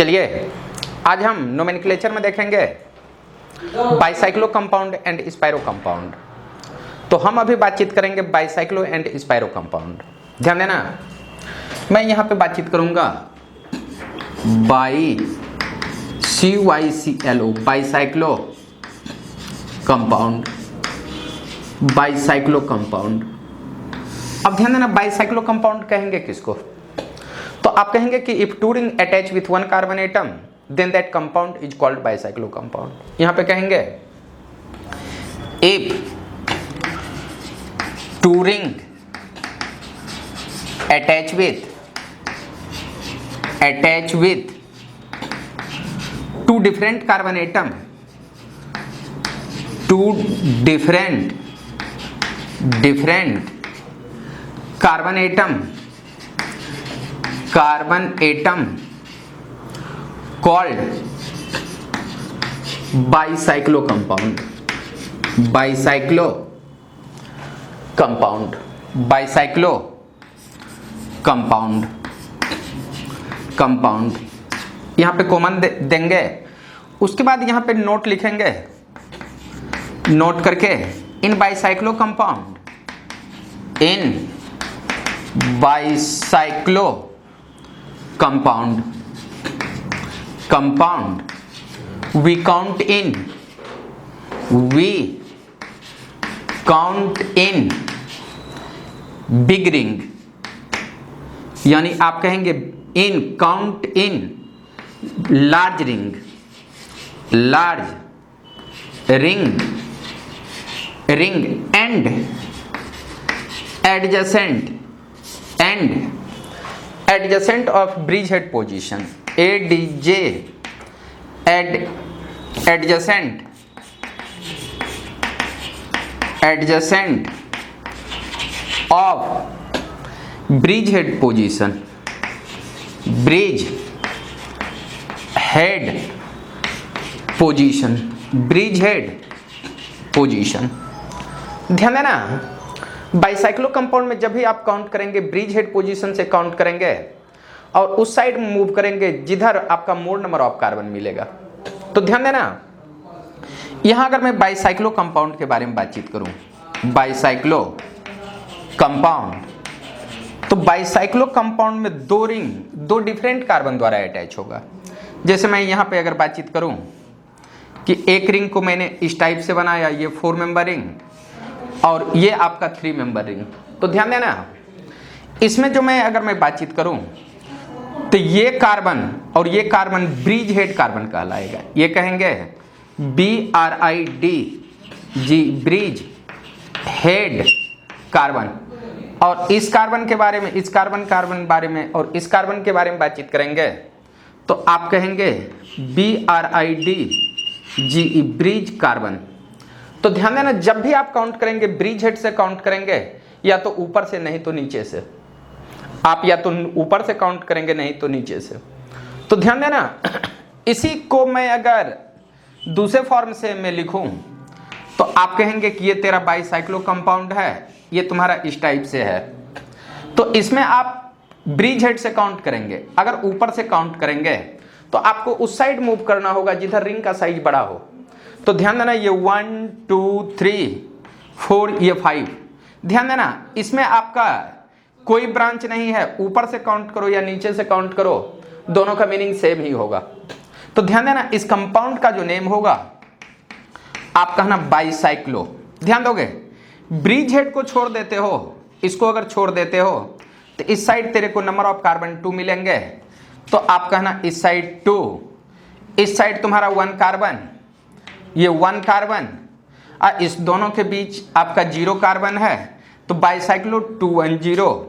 चलिए आज हम नोमेनक्लेचर में देखेंगे bicyclo compound and spiro compound. तो हम अभी बातचीत करेंगे बाइसाइक्लो एंड स्पाइरो कंपाउंड। ध्यान देना, मैं यहाँ पे बातचीत करूँगा CYCLO bicyclo compound. Bicyclo compound, अब ध्यान देना बाइसाइक्लो कंपाउंड कहेंगे किसको? तो आप कहेंगे कि if two ring attach with one carbon atom then that compound is called bicyclo compound. यहां पे कहेंगे if two ring attach with two different carbon atom, two different carbon atom called bicyclo compound. Bicyclo compound, bicyclo compound, compound यहां पे common देंगे। उसके बाद यहां पे नोट लिखेंगे, नोट करके in bicyclo compound, in bicyclo compound we count in big ring, यानी आप कहेंगे in count in large ring and adjacent of bridgehead position, ADJ adjacent of bridgehead position, bridgehead position। ध्यान देना, बाइसाइक्लो कंपाउंड में जब भी आप काउंट करेंगे ब्रिज हेड पोजीशन से काउंट करेंगे और उस साइड मूव करेंगे जिधर आपका मोर नंबर ऑफ कार्बन मिलेगा। तो ध्यान देना, यहां अगर मैं बाइसाइक्लो कंपाउंड के बारे में बातचीत करूं, बाइसाइक्लो कंपाउंड, तो बाइसाइक्लो कंपाउंड में दो रिंग दो डिफरेंट कार्बन द्वारा अटैच होगा। जैसे मैं यहां पे अगर बातचीत करूं कि एक रिंग को मैंने इस टाइप से बनाया, ये 4 मेंबर रिंग और ये आपका 3 मेंबर रिंग। तो ध्यान देना, इसमें जो अगर मैं बातचीत करूं तो ये कार्बन और ये कार्बन ब्रिज हेड कार्बन कहलाएगा। ये कहेंगे BRIDG ब्रिज हेड कार्बन। और इस कार्बन के बारे में, इस कार्बन बारे में और इस कार्बन के बारे में बातचीत करेंगे तो आप कहेंगे BRIDGE ब्रिज कार्बन। तो ध्यान देना, जब भी आप काउंट करेंगे ब्रिज हेड से काउंट करेंगे, या तो ऊपर से नहीं तो नीचे से। आप या तो ऊपर से काउंट करेंगे नहीं तो नीचे से। तो ध्यान देना, इसी को मैं अगर दूसरे फॉर्म से मैं लिखूं तो आप कहेंगे कि ये तेरा बाइसाइक्लो कंपाउंड है, ये तुम्हारा इस टाइप से है। तो इसमें आप ब्रिज हेड से काउंट करेंगे। अगर ऊपर से काउंट करेंगे तो आपको उस साइड मूव करना होगा जिधर रिंग का साइज बड़ा हो। तो ध्यान देना, ये 1 2 3 4 ये 5। ध्यान देना, इसमें आपका कोई ब्रांच नहीं है, ऊपर से काउंट करो या नीचे से काउंट करो, दोनों का मीनिंग सेम ही होगा। तो ध्यान देना, इस कंपाउंड का जो नेम होगा आप कहना बाइसाइक्लो। ध्यान दोगे, ब्रिज हेड को छोड़ देते हो, इसको अगर छोड़ देते हो तो इस साइड तेरे को नंबर ऑफ कार्बन 2 मिलेंगे। तो आप कहना इस साइड 2, इस साइड तुम्हारा 1 कार्बन, ये 1 कार्बन, और इस दोनों के बीच आपका 0 कार्बन है। तो बाइसाइक्लो 210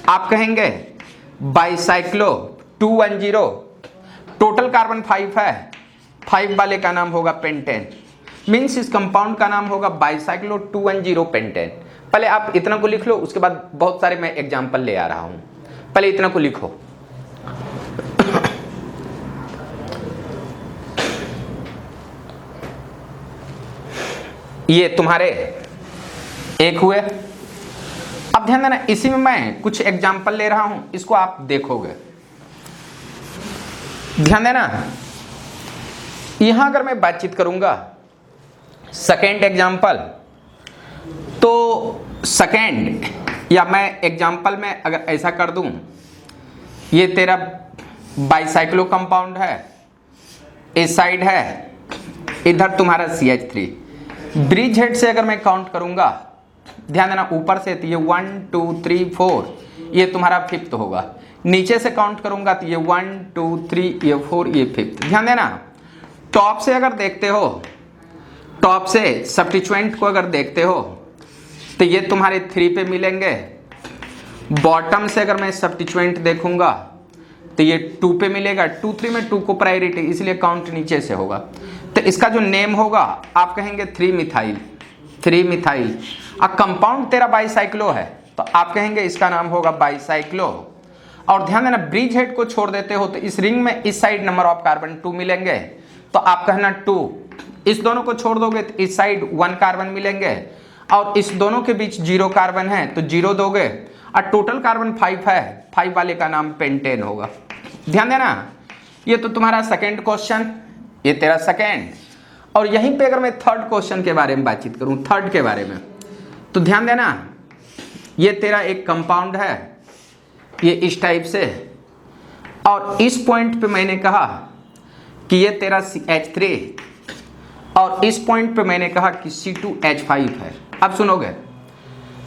आप कहेंगे बाइसाइक्लो 210। टोटल कार्बन 5 है, 5 वाले का नाम होगा पेंटेन, मीन्स इस कंपाउंड का नाम होगा बाइसाइक्लो 210 पेंटेन। पहले आप इतना को लिख लो, उसके बाद बहुत सारे मैं एग्जाम्पल ले आ रहा हूं। पहले इतना को लिखो। ये तुम्हारे एक हुए। अब ध्यान देना, इसी में मैं कुछ एग्जाम्पल ले रहा हूं, इसको आप देखोगे। ध्यान देना, यहां अगर मैं बातचीत करूंगा सेकेंड एग्जाम्पल, तो सेकेंड या मैं एग्जाम्पल में अगर ऐसा कर दूं, ये तेरा बाइसाइक्लो कंपाउंड है, इस साइड है, इधर तुम्हारा CH3। ब्रिज हेड से अगर मैं काउंट करूंगा, ध्यान देना ऊपर से तो ये 1 2 3 4, ये तुम्हारा फिफ्थ होगा। नीचे से काउंट करूंगा तो ये 1 2 3, ये 4, ये फिफ्थ। ध्यान देना, टॉप से अगर देखते हो, टॉप से सब्स्टिट्यूएंट को अगर देखते हो तो ये तुम्हारे 3 पे मिलेंगे। बॉटम से अगर मैं सब्स्टिट्यूएंट देखूंगा तो ये 2 पे मिलेगा। 2 3 में 2 को प्रायोरिटी, इसलिए काउंट नीचे से होगा। तो इसका जो नेम होगा आप कहेंगे 3 मिथाइल। 3 मिथाइल। अब कंपाउंड तेरा बाइसाइक्लो है तो आप कहेंगे इसका नाम होगा बाइसाइक्लो। और ध्यान देना, ब्रिज हेड को छोड़ देते हो तो इस रिंग में इस साइड नंबर ऑफ कार्बन 2 मिलेंगे, तो आप कहना 2। इस दोनों को छोड़ दोगे तो इस साइड 1 कार्बन मिलेंगे, और इस दोनों के बीच 0 कार्बन है तो 0 दोगे, और टोटल कार्बन 5 है, 5 वाले का नाम पेंटेन होगा। ध्यान देना, ये तो तुम्हारा सेकेंड क्वेश्चन, ये तेरा सेकेंड। और यहीं पे अगर मैं थर्ड क्वेश्चन के बारे में बातचीत करूं, थर्ड के बारे में, तो ध्यान देना, ये तेरा एक कंपाउंड है, ये इस टाइप से, और इस पॉइंट पे मैंने कहा कि ये तेरा CH3, और इस पॉइंट पे मैंने कहा कि C2H5 है। अब सुनोगे,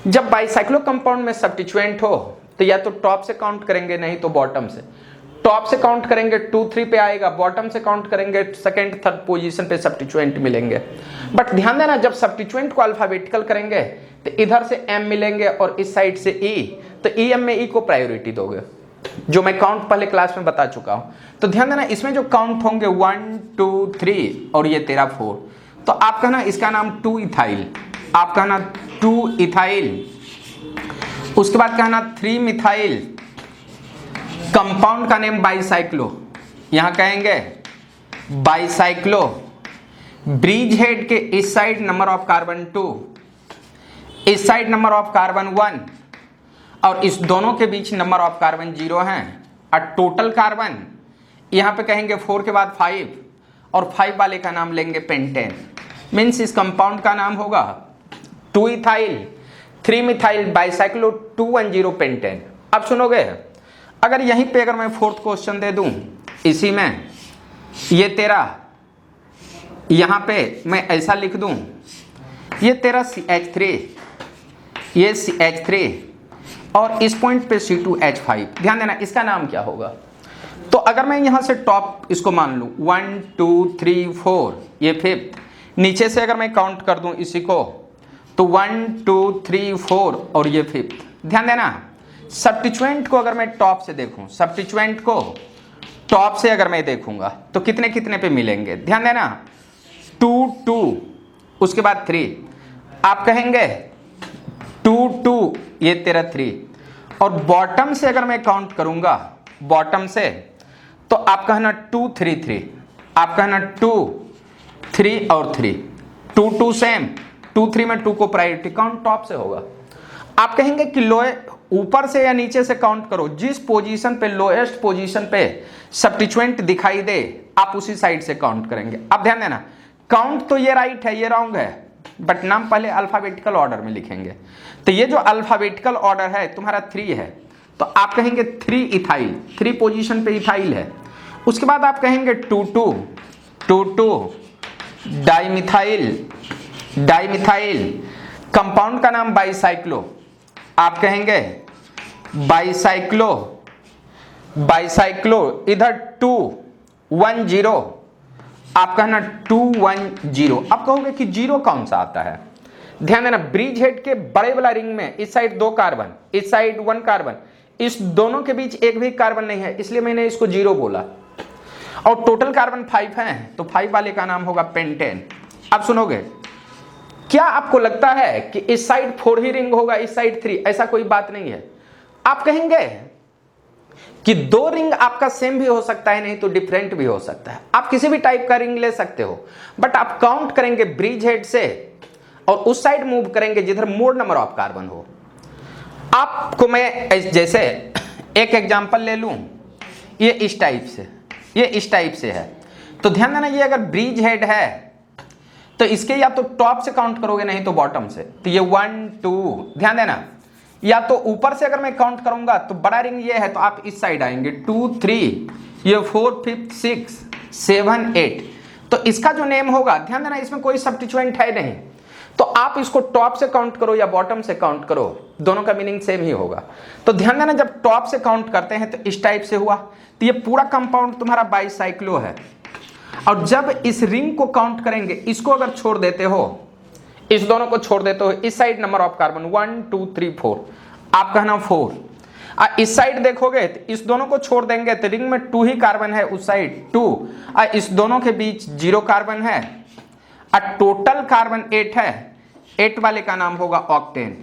जब बाइसाइक्लो कंपाउंड में सब्स्टिट्यूएंट हो तो या तो टॉप से काउंट करेंगे, नहीं तो बॉटम से। टॉप से काउंट करेंगे 2 3 पे आएगा, बॉटम से काउंट करेंगे सेकंड थर्ड पोजीशन पे सब्स्टिट्यूएंट मिलेंगे। बट ध्यान देना, जब सब्स्टिट्यूएंट को अल्फाबेटिकल करेंगे तो इधर से M मिलेंगे और इस साइड से E, तो EM में E को प्रायोरिटी दोगे, जो मैं काउंट पहले क्लास में बता चुका हूं। तो ध्यान देना, इसमें जो काउंट होंगे 1 2 3 और ये तेरा 4, तो आप कहना इसका नाम 2 इथाइल, आप कहना 2 इथाइल। उसके बाद कहना 3 मिथाइल, कंपाउंड का नेम बाइसाइक्लो, यहां कहेंगे बाइसाइक्लो। ब्रिज हेड के इस साइड नंबर ऑफ कार्बन 2, इस साइड नंबर ऑफ कार्बन 1, और इस दोनों के बीच नंबर ऑफ कार्बन 0 हैं, और टोटल कार्बन यहां पे कहेंगे 4 के बाद 5, और 5 वाले का नाम लेंगे पेंटेन। मीन्स इस कंपाउंड का नाम होगा 2 इथाइल 3 मिथाइल बाइसाइक्लो 210 पेंटेन। अब सुनोगे, अगर यहीं पे अगर मैं फोर्थ क्वेश्चन दे दूं, इसी में ये तेरा यहां पे मैं ऐसा लिख दूं, ये तेरा CH3, ये CH3, और इस पॉइंट पे C2H5। ध्यान देना, इसका नाम क्या होगा? तो अगर मैं यहां से टॉप इसको मान लूं 1 2 3 4, ये फिफ्थ, नीचे से अगर मैं काउंट कर दूं इसी को तो 1 2 3 4 और ये फिफ्थ। ध्यान देना, सब्स्टिट्यूएंट को अगर मैं टॉप से देखूं, सब्स्टिट्यूएंट को टॉप से अगर मैं देखूंगा तो कितने कितने पे मिलेंगे? ध्यान देना, 2 2, उसके बाद 3, आप कहेंगे 2 2, ये तेरा 3, और बॉटम से अगर मैं काउंट करूंगा, बॉटम से, तो आप कहना 2 3 3, आप कहना 2 3 और 3, 2 2 सेम, 2 3 में 2 को प्रायोरिटी, काउंट टॉप से होगा। आप कहेंगे कि ऊपर से या नीचे से काउंट करो, जिस पोजीशन पे, लोएस्ट पोजीशन पे सब्स्टिट्यूएंट दिखाई दे आप उसी साइड से काउंट करेंगे। अब ध्यान देना, काउंट तो ये राइट है, ये रॉन्ग है, बट नाम पहले अल्फाबेटिकल ऑर्डर में लिखेंगे। तो ये जो अल्फाबेटिकल ऑर्डर है तुम्हारा 3 है, तो आप कहेंगे 3 इथाइल, 3 पोजीशन पे इथाइल है। उसके बाद आप कहेंगे 2 2 2 2 डाइमिथाइल, डाइमिथाइल, कंपाउंड का नाम बाइसाइक्लो, आप कहेंगे बाइसाइक्लो, बाइसाइक्लो, इधर 2 1 0, आप कहना 2 1 0। आप कहोगे कि 0 कौन सा आता है? ध्यान देना, ब्रिज हेड के बड़े वाला रिंग में इस साइड 2 कार्बन, इस साइड 1 कार्बन, इस दोनों के बीच एक भी कार्बन नहीं है, इसलिए मैंने इसको 0 बोला, और टोटल कार्बन 5 हैं, तो 5 वाले का नाम होगा पेंटेन। अब सुनोगे, क्या आपको लगता है कि इस साइड 4 ही रिंग होगा, इस साइड 3? ऐसा कोई बात नहीं है। आप कहेंगे कि 2 रिंग आपका सेम भी हो सकता है, नहीं तो डिफरेंट भी हो सकता है। आप किसी भी टाइप का रिंग ले सकते हो, बट आप काउंट करेंगे ब्रिज हेड से और उस साइड मूव करेंगे जिधर मोर नंबर ऑफ कार्बन हो। आपको मैं जैसे एक एग्जांपल ले लूं, ये इस टाइप से, ये इस टाइप से है। तो ध्यान देना, ये अगर ब्रिज हेड है तो इसके या तो टॉप से काउंट करोगे नहीं तो बॉटम से। तो ये 1 2, ध्यान देना, या तो ऊपर से अगर मैं काउंट करूंगा तो बड़ा रिंग ये है तो आप इस साइड आएंगे 2 3, ये 4 5 6 7 8। तो इसका जो नेम होगा, ध्यान देना इसमें कोई सब्स्टिट्यूएंट है नहीं, तो आप इसको टॉप से काउंट करो या बॉटम से काउंट करो, दोनों का मीनिंग सेम ही होगा। तो ध्यान देना, जब टॉप से काउंट करते हैं तो इस टाइप से हुआ, तो ये पूरा कंपाउंड तुम्हारा बाईसाइक्लो है। और जब इस रिंग को काउंट करेंगे, इसको अगर छोड़ देते हो, इस दोनों को छोड़ देते हो, इस साइड नंबर ऑफ कार्बन 1 2 3 4, आप कहना 4। इस साइड देखोगे तो इस दोनों को छोड़ देंगे तो रिंग में 2 ही कार्बन है, उस साइड 2, इस दोनों के बीच 0 कार्बन है, टोटल कार्बन 8 है। 8 वाले का नाम होगा ऑक्टेन,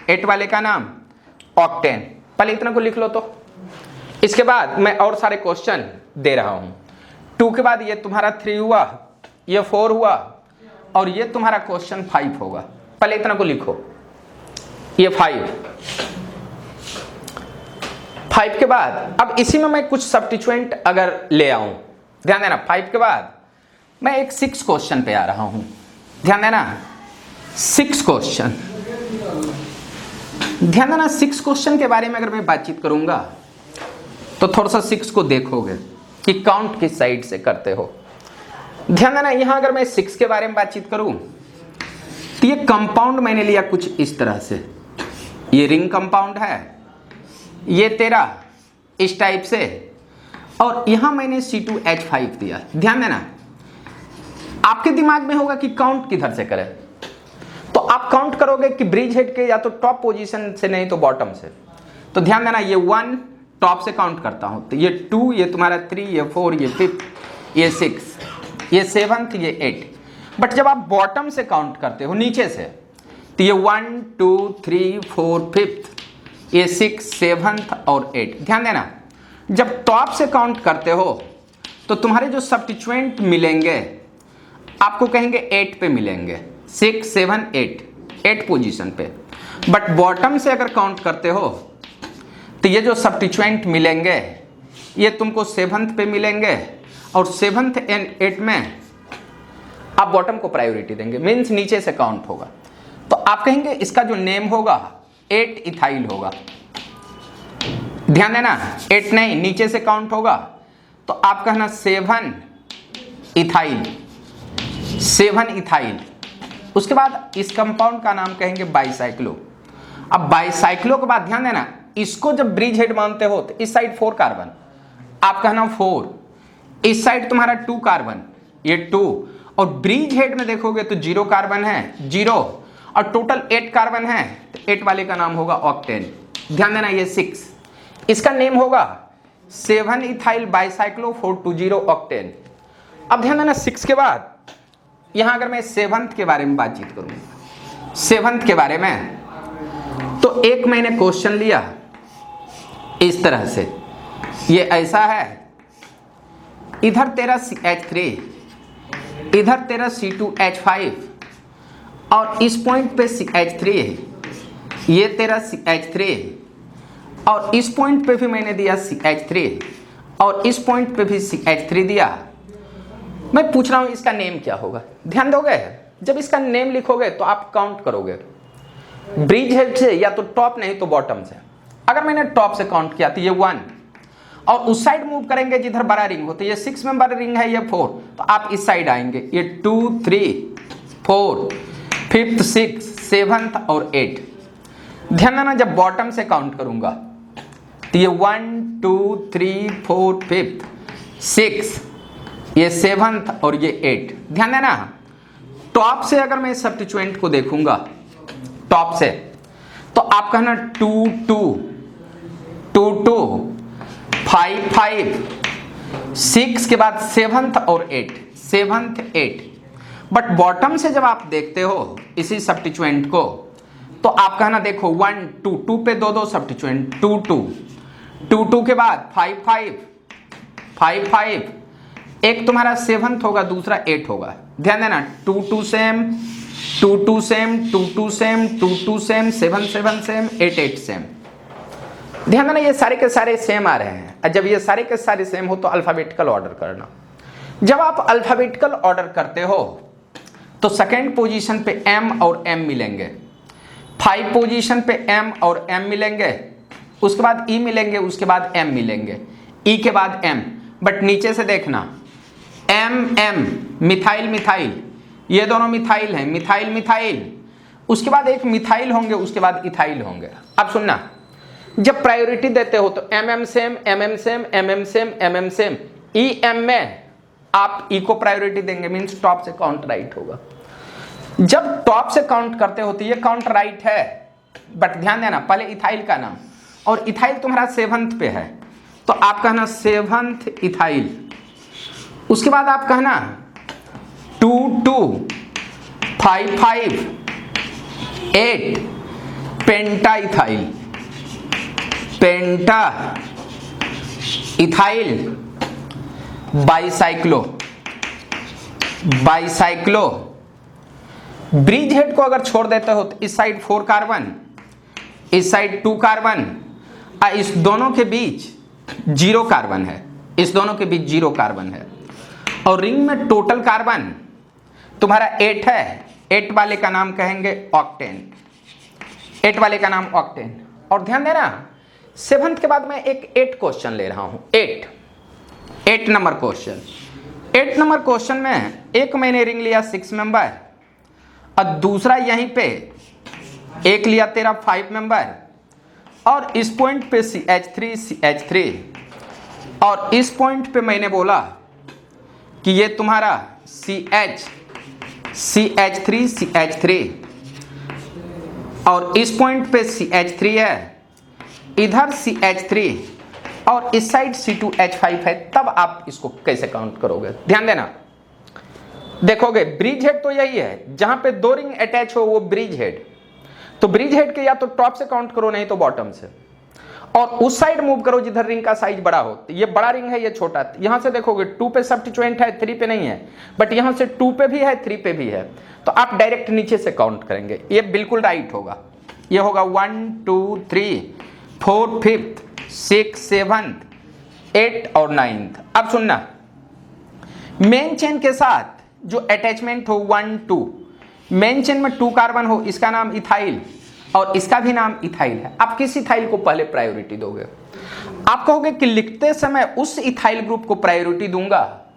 8 वाले का नाम ऑक्टेन। पहले इतना को लिख लो। तो इसके बाद मैं और सारे क्वेश्चन दे रहा हूं। 2 के बाद ये तुम्हारा 3 हुआ, ये 4 हुआ, और ये तुम्हारा क्वेश्चन 5 होगा। पहले इतना को लिखो, ये 5 के बाद अब इसी में मैं कुछ सब्स्टिट्यूएंट अगर ले आऊं, ध्यान देना 5 के बाद मैं एक 6 क्वेश्चन पे आ रहा हूं। ध्यान देना 6 क्वेश्चन, ध्यान देना 6 क्वेश्चन के बारे में अगर मैं बातचीत करूंगा तो थोड़ा सा 6 को देखोगे कि काउंट किस साइड से करते हो। ध्यान देना, यहां अगर मैं 6 के बारे में बातचीत करूं तो ये कंपाउंड मैंने लिया कुछ इस तरह से, ये रिंग कंपाउंड है, ये तेरा इस टाइप से, और यहां मैंने C2H5 दिया। ध्यान देना, आपके दिमाग में होगा कि काउंट किधर से करें, तो आप काउंट करोगे कि ब्रिज हेड के या तो टॉप पोजीशन से नहीं तो बॉटम से। तो ध्यान देना, ये 1 टॉप से काउंट करता हूं तो ये 2, ये तुम्हारा 3, ये 4, ये 5, ये 6, ये 7, ये 8। बट जब आप बॉटम से काउंट करते हो नीचे से, तो ये 1 2 3 4 5, ये 6 7 और 8। ध्यान देना, जब टॉप से काउंट करते हो तो तुम्हारे जो सब्स्टिट्यूएंट मिलेंगे आपको कहेंगे 8 पे मिलेंगे, 6 7 8 पोजीशन पे। बट बॉटम से अगर काउंट करते हो तो ये जो सब्स्टिट्यूएंट मिलेंगे ये तुमको 7th पे मिलेंगे, और 7th एंड 8 में आप बॉटम को प्रायोरिटी देंगे, मीन्स नीचे से काउंट होगा। तो आप कहेंगे इसका जो नेम होगा 8 इथाइल होगा। ध्यान देना, 8 नहीं, नीचे से काउंट होगा तो आप कहना 7 इथाइल, 7 इथाइल। उसके बाद इस कंपाउंड का नाम कहेंगे बाईसाइक्लो। अब बाईसाइक्लो के बाद ध्यान देना, इसको जब ब्रिज हेड मानते हो तो इस साइड 4 कार्बन, आप कहना 4, इस साइड तुम्हारा 2 कार्बन, ये 2, और ब्रिज हेड में देखोगे तो 0 कार्बन है, 0, और टोटल 8 कार्बन है, तो 8 वाले का नाम होगा ऑक्टेन। ध्यान देना, ये 6, इसका नेम होगा 7 इथाइल बाईसाइक्लो 420 ऑक्टेन। अब ध्यान देना 6 के बाद यहां अगर मैं 7th के बारे में बातचीत करूं, 7th के बारे में, तो एक मैंने क्वेश्चन लिया इस तरह से, ये ऐसा है, इधर तेरा CH3, इधर तेरा C2H5, और इस पॉइंट पे CH3 है, ये तेरा CH3 है, और इस पॉइंट पे भी मैंने दिया CH3, और इस पॉइंट पे भी CH3 दिया। मैं पूछ रहा हूं इसका नेम क्या होगा, ध्यान दोगे। जब इसका नेम लिखोगे तो आप काउंट करोगे ब्रिज हेड से या तो टॉप नहीं तो बॉटम से। अगर मैंने टॉप से काउंट किया तो ये 1, और उस साइड मूव करेंगे जिधर बड़ा रिंग हो, तो ये 6 मेंबर रिंग है, ये 4, तो आप इस साइड आएंगे, ये 2 3 4 5th 6 7th और 8। ध्यान देना, जब बॉटम से काउंट करूंगा तो ये 1 2 3 4 5th 6, ये 7th और ये 8। ध्यान देना, टॉप से अगर मैं सब्स्टिट्यूएंट को देखूंगा टॉप से, तो आप कहना 2 2 2 2 5 5 6 के बाद 7th और 8, 7th 8। बट बॉटम से जब आप देखते हो इसी सब्स्टिट्यूएंट को, तो आप कहना देखो 1 2 2 पे 2 सब्स्टिट्यूएंट, 2 2 2 2 के बाद 5 5 5 5, एक तुम्हारा 7th होगा, दूसरा 8 होगा। ध्यान देना, 2 2 same, 2 2 same, 2 2 same, 2 2 same, 7 7 same, 8 8 same. ध्यान देना, ये सारे के सारे सेम आ रहे हैं। जब ये सारे के सारे सेम हो तो अल्फाबेटिकल ऑर्डर करना। जब आप अल्फाबेटिकल ऑर्डर करते हो तो सेकंड पोजीशन पे M और M मिलेंगे, 5 पोजीशन पे M और M मिलेंगे, उसके बाद E मिलेंगे, उसके बाद M मिलेंगे, E के बाद M। बट नीचे से देखना, M मिथाइल मिथाइल, ये दोनों मिथाइल हैं, मिथाइल मिथाइल, उसके बाद एक मिथाइल होंगे, उसके बाद इथाइल होंगे। अब सुनना, जब प्रायोरिटी देते हो तो MM same, MM same, MM same, MM same, EM में आप E को प्रायोरिटी देंगे, मीन्स टॉप से काउंट राइट होगा। जब टॉप से काउंट करते हो तो ये काउंट राइट है, बट ध्यान देना पहले इथाइल का नाम, और इथाइल तुम्हारा 7th पे है तो आप कहना 7th इथाइल। उसके बाद आप कहना 2 5 5 8 penta ethyl, penta ethyl, bicyclo, bicyclo. Bridgehead को अगर छोड़ देते हो तो इस साइड 4 कार्बन, इस साइड 2 कार्बन, इस दोनों के बीच 0 कार्बन है, इस दोनों के बीच 0 कार्बन है, और रिंग में टोटल कार्बन तुम्हारा 8 है। 8 वाले का नाम कहेंगे ऑक्टेन, 8 वाले का नाम ऑक्टेन। और ध्यान देना 7th के बाद मैं एक 8 क्वेश्चन ले रहा हूं, 8 नंबर क्वेश्चन। 8 नंबर क्वेश्चन में एक मैंने रिंग लिया 6 मेंबर, और दूसरा यहीं पे एक लिया तेरा 5 मेंबर, और इस पॉइंट पे CH3 और इस पॉइंट पे मैंने बोला कि ये तुम्हारा CH3 और इस पॉइंट पे CH3 है, इधर CH3 और इस साइड C2H5 है। तब आप इसको कैसे काउंट करोगे? ध्यान देना, देखोगे ब्रिज हेड तो यही है, जहां पे 2 रिंग अटैच हो वो ब्रिज हेड। तो ब्रिज हेड के या तो टॉप से काउंट करो, नहीं तो बॉटम से, और उस साइड मूव करो जिधर रिंग का साइज बड़ा हो। ये बड़ा रिंग है, ये छोटा। यहां से देखोगे 2 पे सब्स्टिट्यूएंट है, 3 पे नहीं है, बट यहां से 2 पे भी है, 3 पे भी है, तो आप डायरेक्ट नीचे से काउंट करेंगे। ये बिल्कुल राइट होगा। ये होगा 1 2 3 4 5th 6 7th 8 और 9th। अब सुनना, मेन चेन के साथ जो अटैचमेंट हो 1 2, मेन चेन में 2 कार्बन हो, इसका नाम इथाइल और इसका भी नाम इथाइल है। आप किस इथाइल को पहले प्रायोरिटी दोगे? आप कहोगे कि लिखते समय उस इथाइल ग्रुप को प्रायोरिटी दूंगा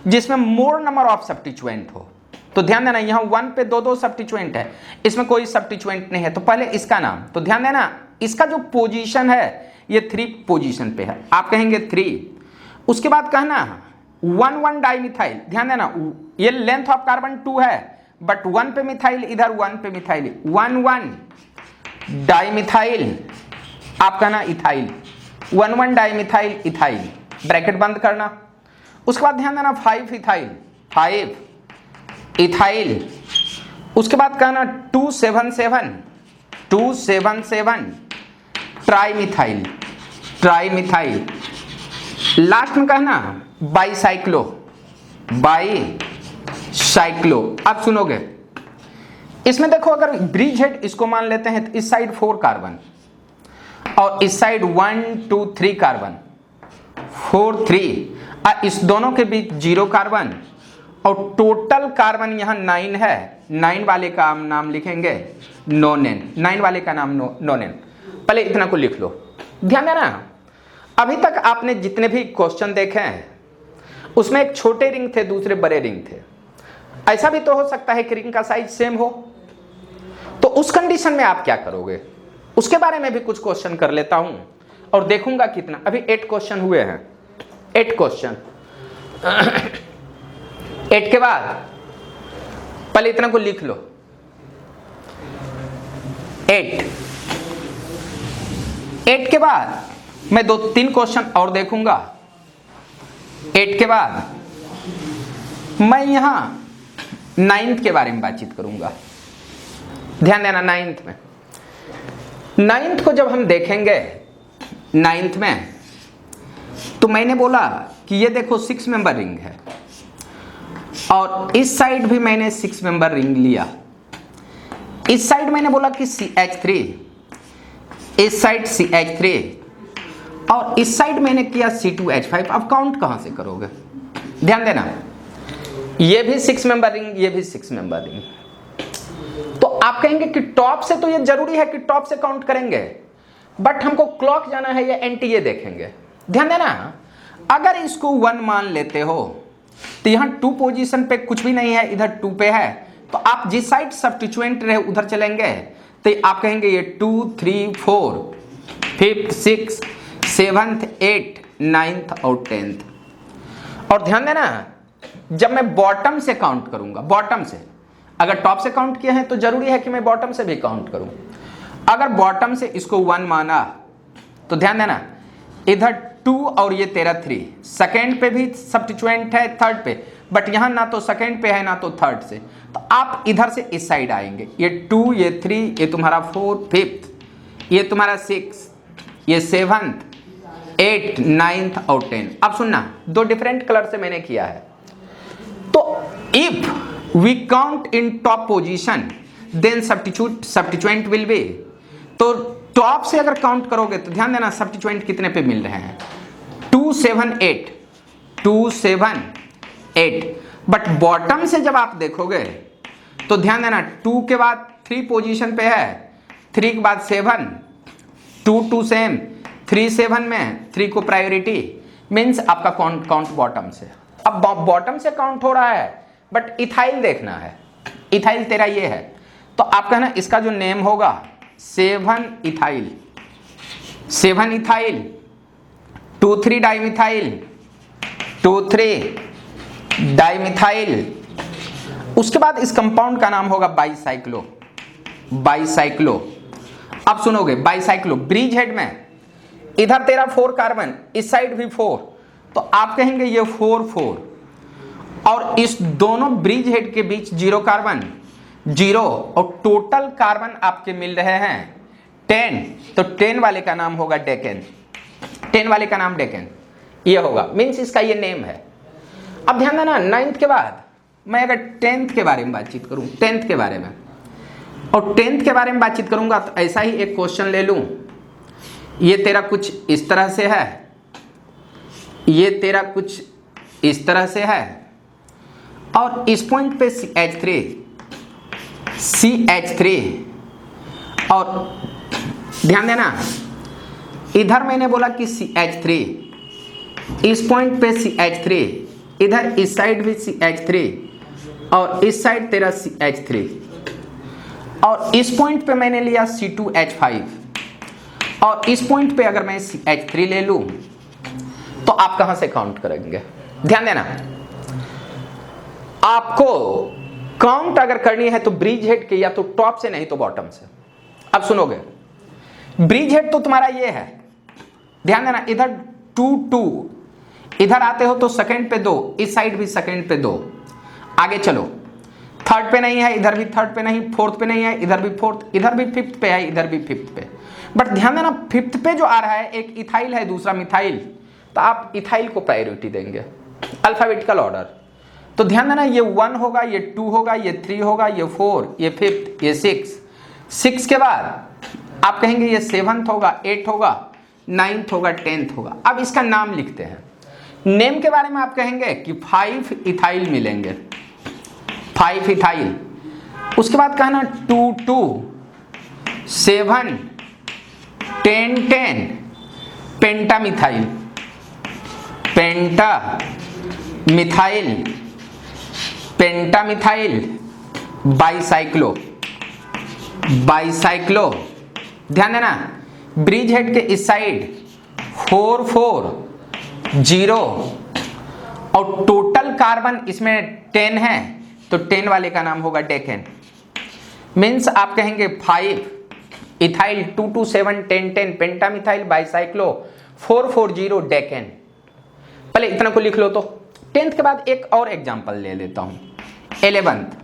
जिसमें मोर नंबर ऑफ सब्स्टिट्यूएंट हो। तो ध्यान देना, यहां 1 पे 2 सब्स्टिट्यूएंट है, इसमें कोई सब्स्टिट्यूएंट नहीं है, तो पहले इसका नाम। तो ध्यान देना, इसका जो पोजीशन है ये 3 पोजीशन पे है, आप कहेंगे 3। उसके बाद कहना 1 1 डाइमिथाइल। ध्यान देना, ये लेंथ ऑफ कार्बन 2 है, बट 1 पे मिथाइल, इधर 1 पे मिथाइल, 1 1 डाइमिथाइल, आप कहना इथाइल, 1 1 डाइमिथाइल इथाइल, ब्रैकेट बंद करना। उसके बाद ध्यान देना 5 इथाइल, 5 इथाइल। उसके बाद कहना 2 7 7 ट्राइमिथाइल, ट्राइमिथाइल। लास्ट में कहना बाइसाइक्लो, बाइसाइक्लो। अब सुनोगे, इसमें देखो, अगर ब्रिज हेड इसको मान लेते हैं तो इस साइड 4 कार्बन और इस साइड 1 2 3 कार्बन, 4 3, और इस दोनों के बीच 0 कार्बन, और टोटल कार्बन यहाँ 9 है। 9 वाले का नाम लिखेंगे नोनेन, 9 वाले का नाम नोनेन। पहले इतना को लिख लो। ध्यान देना, अभी तक आपने जितने भी क्वेश्चन देखे हैं उसमें एक छोटे रिंग थे, दूसरे बड़े रिंग थे। ऐसा भी तो हो सकता है कि रिंग का साइज सेम हो, तो उस कंडीशन में आप क्या करोगे उसके बारे में भी कुछ क्वेश्चन कर लेता हूं और देखूंगा कितना। अभी 8 क्वेश्चन हुए हैं, 8 क्वेश्चन। 8 के बाद पहले इतना को लिख लो, 8 के बाद मैं 2-3 क्वेश्चन और देखूंगा। 8 के बाद मैं यहां 9th के बारे में बातचीत करूंगा। ध्यान देना, 9th को जब हम देखेंगे 9th में, तो मैंने बोला कि ये देखो 6 मेंबर रिंग है, और इस साइड भी मैंने 6 मेंबर रिंग लिया। इस साइड मैंने बोला कि CH3, इस साइड CH3, और इस साइड मैंने किया C2H5। अब काउंट कहां से करोगे, ध्यान देना, ये भी 6 मेंबर रिंग, ये भी 6 मेंबर रिंग। तो आप कहेंगे कि टॉप से, तो ये जरूरी है कि टॉप से काउंट करेंगे, बट हमको क्लॉक जाना है या एंटी, ये देखेंगे। ध्यान देना, अगर इसको 1 मान लेते हो तो यहां 2 पोजीशन पे कुछ भी नहीं है, इधर 2 पे है, तो आप जिस साइड सब्स्टिट्यूएंट रहे उधर चलेंगे, तो आप कहेंगे ये 2 3 4 5th 6th 7th 8th 9th और 10th। और ध्यान देना, जब मैं बॉटम से काउंट करूंगा, बॉटम से, अगर टॉप से काउंट किया है तो जरूरी है कि मैं बॉटम से भी काउंट करूं। अगर बॉटम से इसको 1 माना तो ध्यान देना, इधर 2 और ये तेरा 3, सेकेंड पे भी सब्स्टिट्यूएंट है, थर्ड पे, बट यहां ना तो सेकेंड पे है ना तो थर्ड से, तो आप इधर से इस साइड आएंगे, ये 2 ये 3 ये तुम्हारा 4 5th, ये तुम्हारा 6 ये 7th 8th 9th और 10th। अब सुनना, 2 डिफरेंट कलर से मैंने किया है। तो if we count in top position then substituent will be, तो टॉप से अगर काउंट करोगे तो ध्यान देना सब्स्टिट्यूएंट कितने पे मिल रहे हैं, 2 7 8 2 7 8। बट बॉटम से जब आप देखोगे तो ध्यान देना 2 के बाद 3 पोजीशन पे है, 3 के बाद 7, 2 2 सेम, 3 7 में 3 को प्रायोरिटी, मीन्स आपका काउंट बॉटम से। अब बॉटम से काउंट हो रहा है, बट इथाइल देखना है, इथाइल तेरा ये है, तो आप कहना इसका जो नेम होगा 7 इथाइल, 7 इथाइल, 2 3 डाइमिथाइल, 2 3 डाइमिथाइल। उसके बाद इस कंपाउंड का नाम होगा बाईसाइक्लो, बाईसाइक्लो। अब सुनोगे बाईसाइक्लो, ब्रिज हेड में इधर तेरा 4 कार्बन, इस साइड भी 4, तो आप कहेंगे ये 4 4, और इस दोनों ब्रिज हेड के बीच 0 कार्बन 0, और टोटल कार्बन आपके मिल रहे हैं 10, तो 10 वाले का नाम होगा डेकेन, 10 वाले का नाम डेकेन ये होगा, मीन्स इसका ये नेम है। अब ध्यान देना, 9th के बाद मैं अगर 10th के बारे में बातचीत करूं, 10th के बारे में, और 10th के बारे में बातचीत करूंगा तो ऐसा ही एक क्वेश्चन ले लूं, ये तेरा कुछ इस तरह से है, ये तेरा कुछ इस तरह से है, और इस पॉइंट पे CH3, और ध्यान देना इधर मैंने बोला कि CH3, इस पॉइंट पे CH3, इधर इस साइड भी CH3, और इस साइड तेरा CH3, और इस पॉइंट पे मैंने लिया C2H5, और इस पॉइंट पे अगर मैं CH3 ले लूं तो आप कहां से काउंट करेंगे। ध्यान देना, आपको काउंट अगर करनी है तो ब्रिज हेड के या तो टॉप से नहीं तो बॉटम से। अब सुनोगे, ब्रिज हेड तो तुम्हारा ये है, ध्यान देना, इधर 2 2, इधर आते हो तो सेकंड पे 2, इस साइड भी सेकंड पे 2, आगे चलो, थर्ड पे नहीं है, इधर भी थर्ड पे नहीं, फोर्थ पे नहीं है, इधर भी फोर्थ, इधर भी फिफ्थ पे है, इधर भी फिफ्थ पे। बट ध्यान देना, फिफ्थ पे जो आ रहा है एक इथाइल है, दूसरा मिथाइल, तो आप इथाइल को प्रायोरिटी देंगे, अल्फाबेटिकल ऑर्डर। तो ध्यान देना, ये 1 होगा, ये 2 होगा, ये 3 होगा, ये 4, ये 5th, ये 6 के बाद आप कहेंगे ये 7th होगा, 8 होगा, 9th होगा, 10th होगा। अब इसका नाम लिखते हैं, नेम के बारे में आप कहेंगे कि 5 इथाइल मिलेंगे, 5 इथाइल। उसके बाद कहना 2 2 7 10 10 पेंटामिथाइल, पेंटामिथाइल, पेंटामिथाइल, बाईसाइक्लो, बाईसाइक्लो। ध्यान देना, ब्रिज हेड के इस साइड 4 4 0, और टोटल कार्बन इसमें 10 है, तो 10 वाले का नाम होगा डेकेन, मीन्स आप कहेंगे 5 इथाइल, 2 2 7 10 10 पेंटामिथाइल, बाईसाइक्लो, 4 4 0 डेकेन। पहले इतना को लिख लो। तो 10th के बाद एक और एग्जांपल ले लेता हूं, 11th।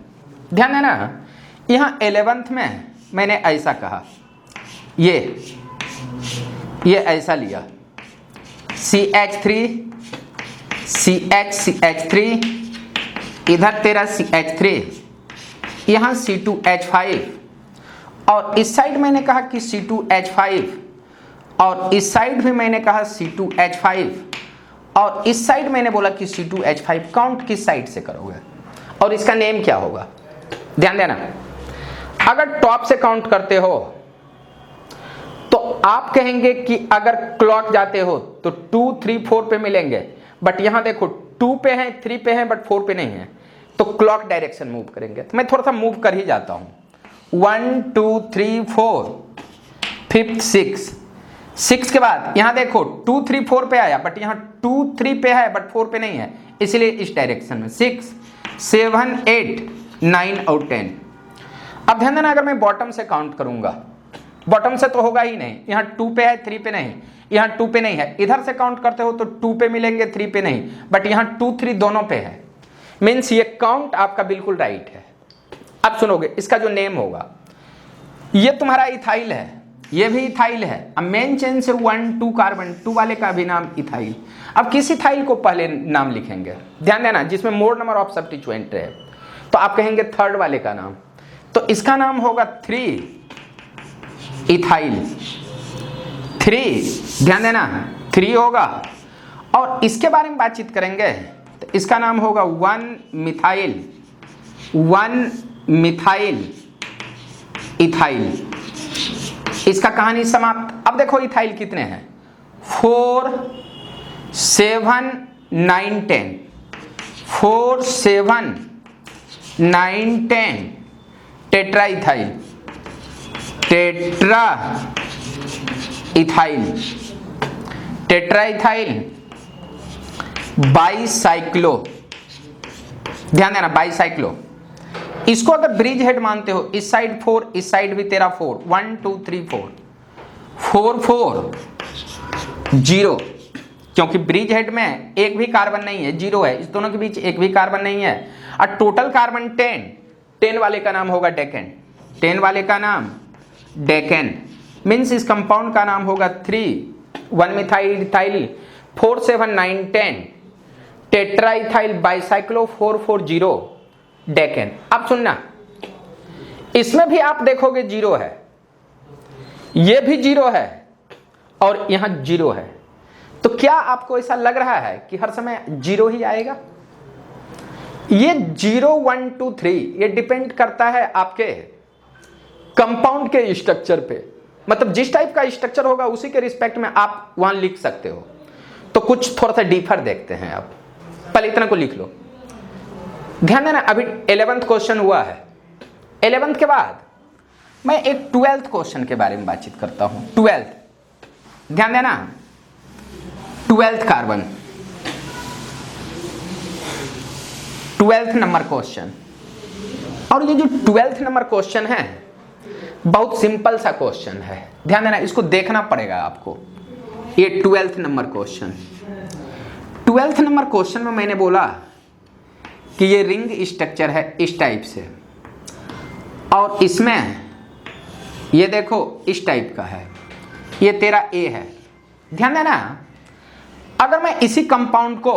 ध्यान देना, यहां 11th में मैंने ऐसा कहा, ये ऐसा लिया, CH3 CH3, इधर तेरा CH3, यहां C2H5, और इस साइड मैंने कहा कि C2H5, और इस साइड भी मैंने कहा C2H5, और इस साइड मैंने बोला कि C2H5। काउंट किस साइड से करोगे और इसका नेम क्या होगा? ध्यान देना, अगर टॉप से काउंट करते हो तो आप कहेंगे कि अगर क्लॉक जाते हो तो 2, 3, 4 पे मिलेंगे, बट यहां देखो 2 पे है, 3 पे है, बट 4 पे नहीं है, तो क्लॉक डायरेक्शन मूव करेंगे। तो मैं थोड़ा सा मूव कर ही जाता हूं। 1, 2, 3, 4, 5th 6 के बाद यहां देखो 2, 3, 4 पे आया, बट यहां 2, 3 पे है, बट 4 पे नहीं है, इसलिए इस डायरेक्शन में 6, 7, 8, 9 और 10। अब ध्यान देना, अगर मैं बॉटम से काउंट करूंगा, बॉटम से तो होगा ही नहीं, यहां 2 पे है, 3 पे नहीं, यहां 2 पे नहीं है। इधर से काउंट करते हो तो 2 पे मिलेंगे, 3 पे नहीं, बट यहां 2, 3 दोनों पे है। मीन्स ये काउंट आपका बिल्कुल राइट है। अब सुनोगे, इसका जो नेम होगा, ये तुम्हारा इथाइल है, ये भी इथाइल है। अब मेन चेन से 1, 2 कार्बन, 2 वाले का भी नाम इथाइल। अब किस इथाइल को पहले नाम लिखेंगे? ध्यान देना, जिसमें मोर नंबर ऑफ सब्स्टिट्यूएंट है, तो आप कहेंगे 3rd वाले का नाम, तो इसका नाम होगा 3 इथाइल। 3, ध्यान देना 3 होगा। और इसके बारे में बातचीत करेंगे तो इसका नाम होगा 1 मिथाइल, 1 मिथाइल इथाइल। इसका कहानी समाप्त। अब देखो इथाइल कितने हैं, 4, 7, 9, 10, 4, 7, 9, 10 tetra ethyl, tetra ethyl, tetra ethyl, bicyclo. ध्यान देना, बाईसाइक्लो। इसको अगर ब्रिज हेड मानते हो, इस साइड 4, इस साइड भी तेरा 4, 1, 2, 3, 4, 4, 4, 0, क्योंकि ब्रिज हेड में एक भी कार्बन नहीं है, 0 है, इस दोनों के बीच एक भी कार्बन नहीं है, और टोटल कार्बन 10 वाले का नाम होगा डेकेन, 10 वाले का नाम डेकेन। मीन्स इस कंपाउंड का नाम होगा 3, 1 methyl ethyl, 4, 7, 9, 10 tetra ethyl bicyclo 440 decane. अब सुनना, इसमें भी आप देखोगे 0 है, ये भी 0 है, और यहां 0 है। तो क्या आपको ऐसा लग रहा है कि हर समय 0 ही आएगा? ये 0, 1, 2, 3 ये डिपेंड करता है आपके कंपाउंड के स्ट्रक्चर पे। मतलब जिस टाइप का स्ट्रक्चर होगा उसी के रिस्पेक्ट में आप वहां लिख सकते हो। तो कुछ थोड़ा सा डिफर देखते हैं। आप पहले इतना को लिख लो। ध्यान देना, अभी 11th क्वेश्चन हुआ है। 11th के बाद मैं एक 12th क्वेश्चन के बारे में बातचीत करता हूं। 12th, ध्यान देना, 12th carbon, 12th number question. और ये जो 12th नंबर क्वेश्चन है बहुत सिंपल सा क्वेश्चन है। ध्यान देना, इसको देखना पड़ेगा आपको। ये 12th number question, 12th number question में मैंने बोला कि ये रिंग स्ट्रक्चर है इस टाइप से, और इसमें ये देखो इस टाइप का है, ये तेरा ए है। ध्यान देना, अगर मैं इसी कंपाउंड को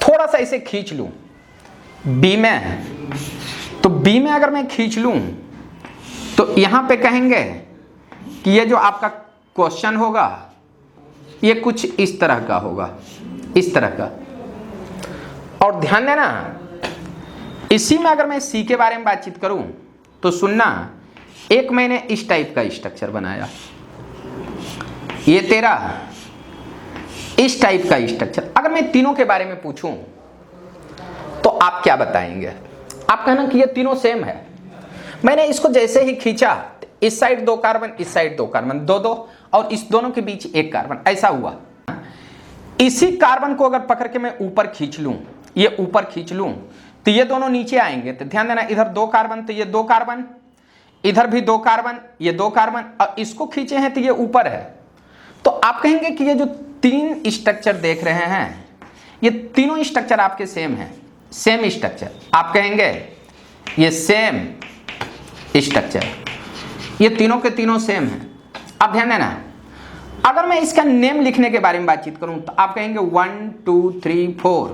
थोड़ा सा इसे खींच लूं बी में, तो बी में अगर मैं खींच लूं तो यहां पे कहेंगे कि ये जो आपका क्वेश्चन होगा ये कुछ इस तरह का होगा, इस तरह का। और ध्यान देना, इसी में अगर मैं सी के बारे में बातचीत करूं तो सुनना, एक मैंने इस टाइप का स्ट्रक्चर बनाया, ये तेरा इस टाइप का स्ट्रक्चर। अगर मैं तीनों के बारे में पूछूं तो आप क्या बताएंगे? आप कहना कि ये तीनों सेम है। मैंने इसको जैसे ही खींचा, इस साइड 2 कार्बन, इस साइड 2 कार्बन, 2-2, और इस दोनों के बीच 1 कार्बन, ऐसा हुआ। इसी कार्बन को अगर पकड़ के मैं ऊपर खींच लूं, ये ऊपर खींच लूं, तो ये दोनों नीचे आएंगे। तो ध्यान देना, इधर 2 कार्बन तो ये 2 कार्बन, इधर भी 2 कार्बन, ये 2 कार्बन, और इसको खींचे हैं तो ये ऊपर है। तो आप कहेंगे कि ये जो 3 स्ट्रक्चर देख रहे हैं, ये तीनों स्ट्रक्चर आपके सेम हैं, सेम स्ट्रक्चर। आप कहेंगे ये सेम स्ट्रक्चर, ये तीनों के तीनों सेम हैं। अब ध्यान देना, अगर मैं इसका नेम लिखने के बारे में बातचीत करूं तो आप कहेंगे 1, 2, 3, 4,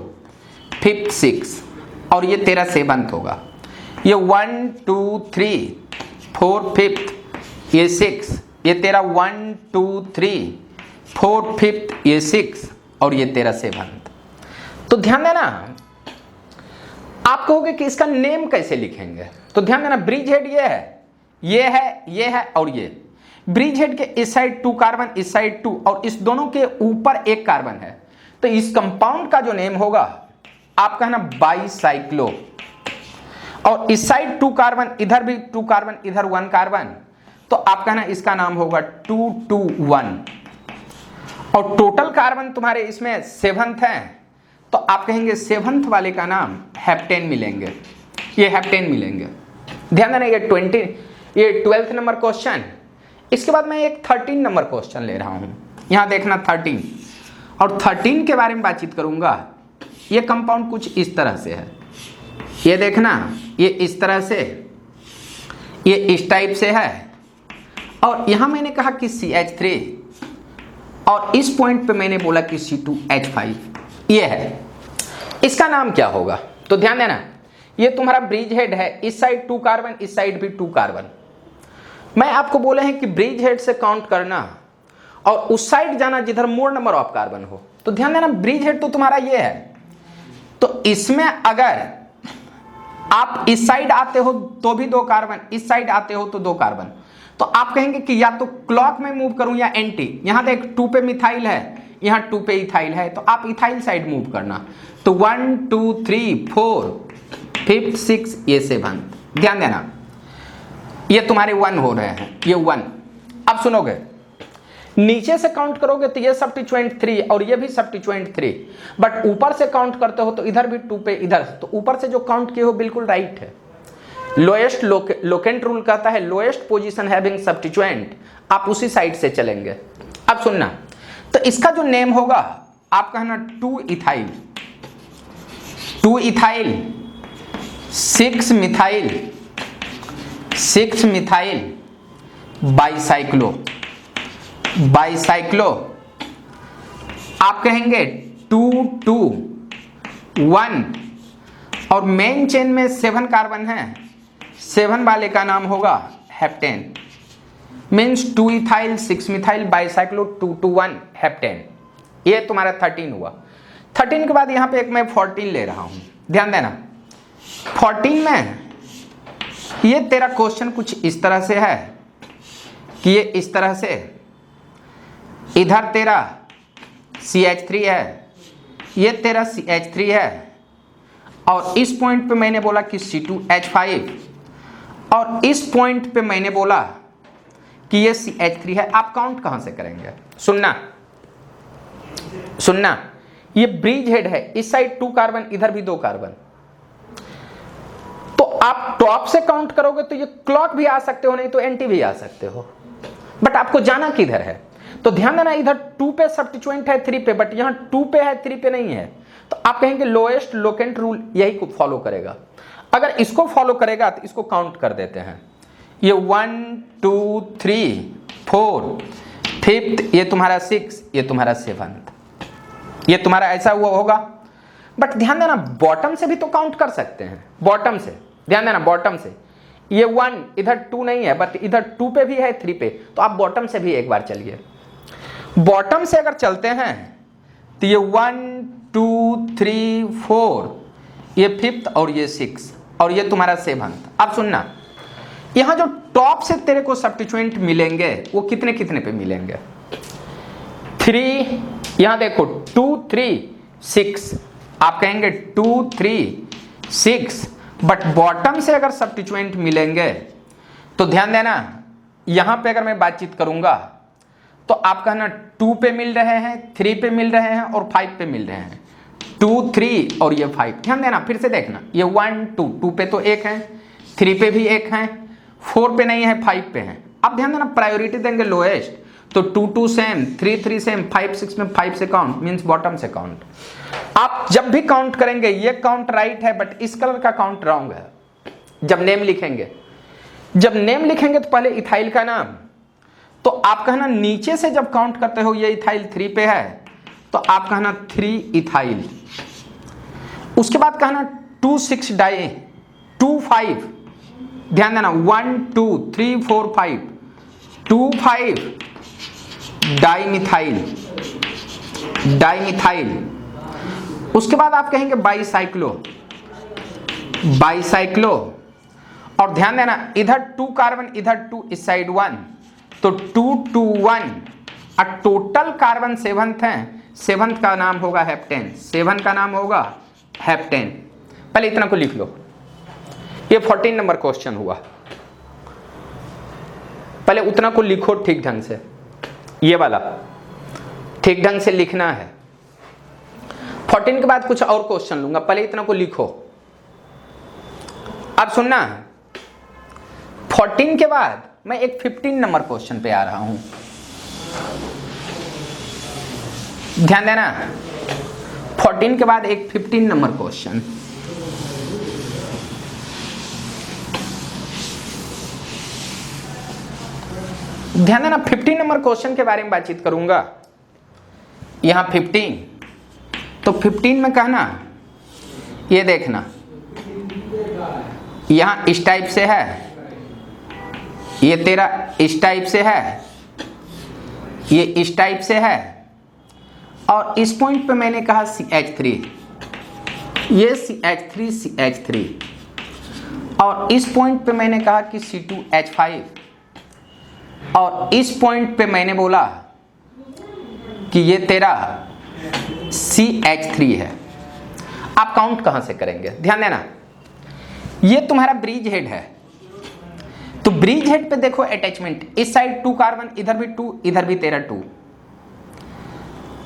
5th 6, और ये तेरा 7th होगा। ये 1, 2, 3, 4, 5th, ये 6, ये तेरा 1 2 3 4 5 ये 6 और ये तेरा 7। तो ध्यान देना, आप कहोगे कि इसका नेम कैसे लिखेंगे, तो ध्यान देना ब्रिज हेड ये है, ये है, ये है और ये। ब्रिज हेड के इस साइड 2 कार्बन, इस साइड 2 और इस दोनों के ऊपर 1 कार्बन है, तो इस कंपाउंड का जो नेम होगा आप कहना बाईसाइक्लो। और इस साइड 2 कार्बन, इधर भी 2 कार्बन, इधर 1 कार्बन, तो आप कहना इसका नाम होगा 221। और टोटल कार्बन तुम्हारे इसमें 7th है, तो आप कहेंगे 7th वाले का नाम हेप्टेन मिलेंगे, ये हेप्टेन मिलेंगे। ध्यान देना ये 12th नंबर क्वेश्चन। इसके बाद मैं एक 13 नंबर क्वेश्चन ले रहा हूं, यहां देखना 13। और 13 के बारे में बातचीत करूंगा। ये कंपाउंड कुछ इस तरह से है, ये देखना, ये इस तरह से, ये इस टाइप से है। और यहां मैंने कहा कि CH3 और इस पॉइंट पे मैंने बोला कि C2H5 ये है। इसका नाम क्या होगा, तो ध्यान देना ये तुम्हारा ब्रिज हेड है, इस साइड 2 कार्बन, इस साइड भी 2 कार्बन। मैं आपको बोले हैं कि ब्रिज हेड से काउंट करना और उस साइड जाना जिधर मोर नंबर ऑफ कार्बन हो। तो ध्यान देना ब्रिज हेड तो तुम्हारा ये है, तो इसमें अगर आप इस साइड आते हो तो भी 2 कार्बन, इस साइड आते हो तो 2 कार्बन, तो आप कहेंगे कि या तो क्लॉक में मूव करूं या एंटी। यहां देख 2 पे मिथाइल है, यहां 2 पे इथाइल है, तो आप इथाइल साइड मूव करना। तो 1 2 3 4 5 6 ये 7। ध्यान देना ये तुम्हारे 1 हो रहे हैं, ये 1। अब सुनोगे, नीचे से काउंट करोगे तो ये सब्स्टिट्यूएंट 3 और ये भी सब्स्टिट्यूएंट 3, बट ऊपर से काउंट करते हो तो इधर भी 2 पे, इधर, तो ऊपर से जो काउंट किए हो बिल्कुल राइट है। लोएस्ट लोकेंट रूल कहता है लोएस्ट पोजीशन हैविंग सब्स्टिट्यूएंट, आप उसी साइड से चलेंगे। अब सुनना, तो इसका जो नेम होगा आप कहना 2 ethyl, 2 ethyl 6 methyl, 6 methyl bicyclo, bicyclo. आप कहेंगे 2 2 1 और मेन चेन में 7 कार्बन है, 7 वाले का नाम होगा heptane. Means 2 ethyl 6 methyl bicyclo 2 2 1 heptane. ये तुम्हारा 13 हुआ। 13 के बाद यहां पे एक मैं 14 ले रहा हूं, ध्यान देना। 14 में ये तेरा क्वेश्चन कुछ इस तरह से है कि ये इस तरह से, इधर तेरा CH3 है, ये तेरा CH3 है, और इस पॉइंट पे मैंने बोला कि C2H5, और इस पॉइंट पे मैंने बोला कि ये CH3 है। आप काउंट कहां से करेंगे, सुनना सुनना, ये ब्रिज हेड है, इस साइड 2 कार्बन, इधर भी 2 कार्बन, तो आप टॉप से काउंट करोगे तो ये क्लॉक भी आ सकते हो, नहीं तो एंटी भी आ सकते हो, बट आपको जाना किधर है। तो ध्यान देना इधर 2 पे सब्स्टिट्यूएंट है 3 पे, बट यहां 2 पे है 3 पे नहीं है, तो आप कहेंगे लोएस्ट लोकेंट रूल यही को फॉलो करेगा। अगर इसको फॉलो करेगा तो इसको काउंट कर देते हैं, ये 1 2 3 4 5th, ये तुम्हारा 6, ये तुम्हारा 7th, ये तुम्हारा ऐसा हुआ होगा। बट ध्यान देना बॉटम से भी तो काउंट कर सकते हैं, बॉटम से, ध्यान देना बॉटम से, ये 1 इधर 2 नहीं है, बट इधर 2 पे भी है 3 पे, तो आप बॉटम से भी एक बार चलिए। बॉटम से अगर चलते हैं तो ये 1 2 3 4, ये 5th और ये 6 और ये तुम्हारा 7th। अब सुनना, यहां जो टॉप से तेरे को सब्स्टिट्यूएंट मिलेंगे वो कितने कितने पे मिलेंगे, 3, यहां देखो 2 3 6, आप कहेंगे 2 3 6, बट बॉटम से अगर सब्स्टिट्यूएंट मिलेंगे तो ध्यान देना यहां पे अगर मैं बातचीत करूंगा तो आप कहना 2 पे मिल रहे हैं, 3 पे मिल रहे हैं और 5 पे मिल रहे हैं, 2 3 और ये 5। ध्यान देना फिर से देखना, ये 1 2 पे तो एक है, 3 पे भी एक है, 4 पे नहीं है, 5 पे है। अब ध्यान देना प्रायोरिटी देंगे लोएस्ट, तो 2 2 सेम, 3 3 सेम, 5 6 में 5 से काउंट, मीन्स बॉटम से काउंट। आप जब भी काउंट करेंगे ये काउंट राइट है, बट इस कलर का काउंट रॉन्ग है। जब नेम लिखेंगे, जब नेम लिखेंगे तो पहले इथाइल का नाम, तो आप कहना नीचे से जब काउंट करते हो ये इथाइल 3 पे है, तो आप कहना 3 इथाइल, उसके बाद कहना 2 6 डाई 2 5, ध्यान देना 1 2 3 4 5, 2,5 डाइमिथाइल, डाइमिथाइल। उसके बाद आप कहेंगे बाईसाइक्लो, बाईसाइक्लो। और ध्यान देना इधर 2 कार्बन, इधर 2, इस साइड 1, तो 2 2 1 और टोटल कार्बन 7th है, 7th का नाम होगा हेप्टेन, 7 का नाम होगा हेप्टेन। पहले इतना को लिख लो, ये 14 नंबर क्वेश्चन हुआ। पहले उतना को लिखो ठीक ढंग से, ये वाला ठीक ढंग से लिखना है। 14 के बाद कुछ और क्वेश्चन लूंगा, पहले इतना को लिखो। अब सुनना, 14 के बाद मैं एक 15 नंबर क्वेश्चन पे आ रहा हूं, ध्यान देना। 14 के बाद एक 15 नंबर क्वेश्चन। ध्यान देना 15 नंबर क्वेश्चन के बारे में बातचीत करूंगा। यहां 15, तो 15 में कहना, ये देखना यहां इस टाइप से है, ये तेरा इस टाइप से है, ये इस टाइप से है, और इस पॉइंट पे मैंने कहा CH3, ये CH3 CH3, और इस पॉइंट पे मैंने कहा कि C2H5, और इस पॉइंट पे मैंने बोला कि ये तेरा CH3 है। आप काउंट कहां से करेंगे? ध्यान देना, ये तुम्हारा ब्रिज हेड है, तो ब्रिज हेड पे देखो अटैचमेंट, इस साइड 2 कार्बन, इधर भी 2, इधर भी तेरा 2।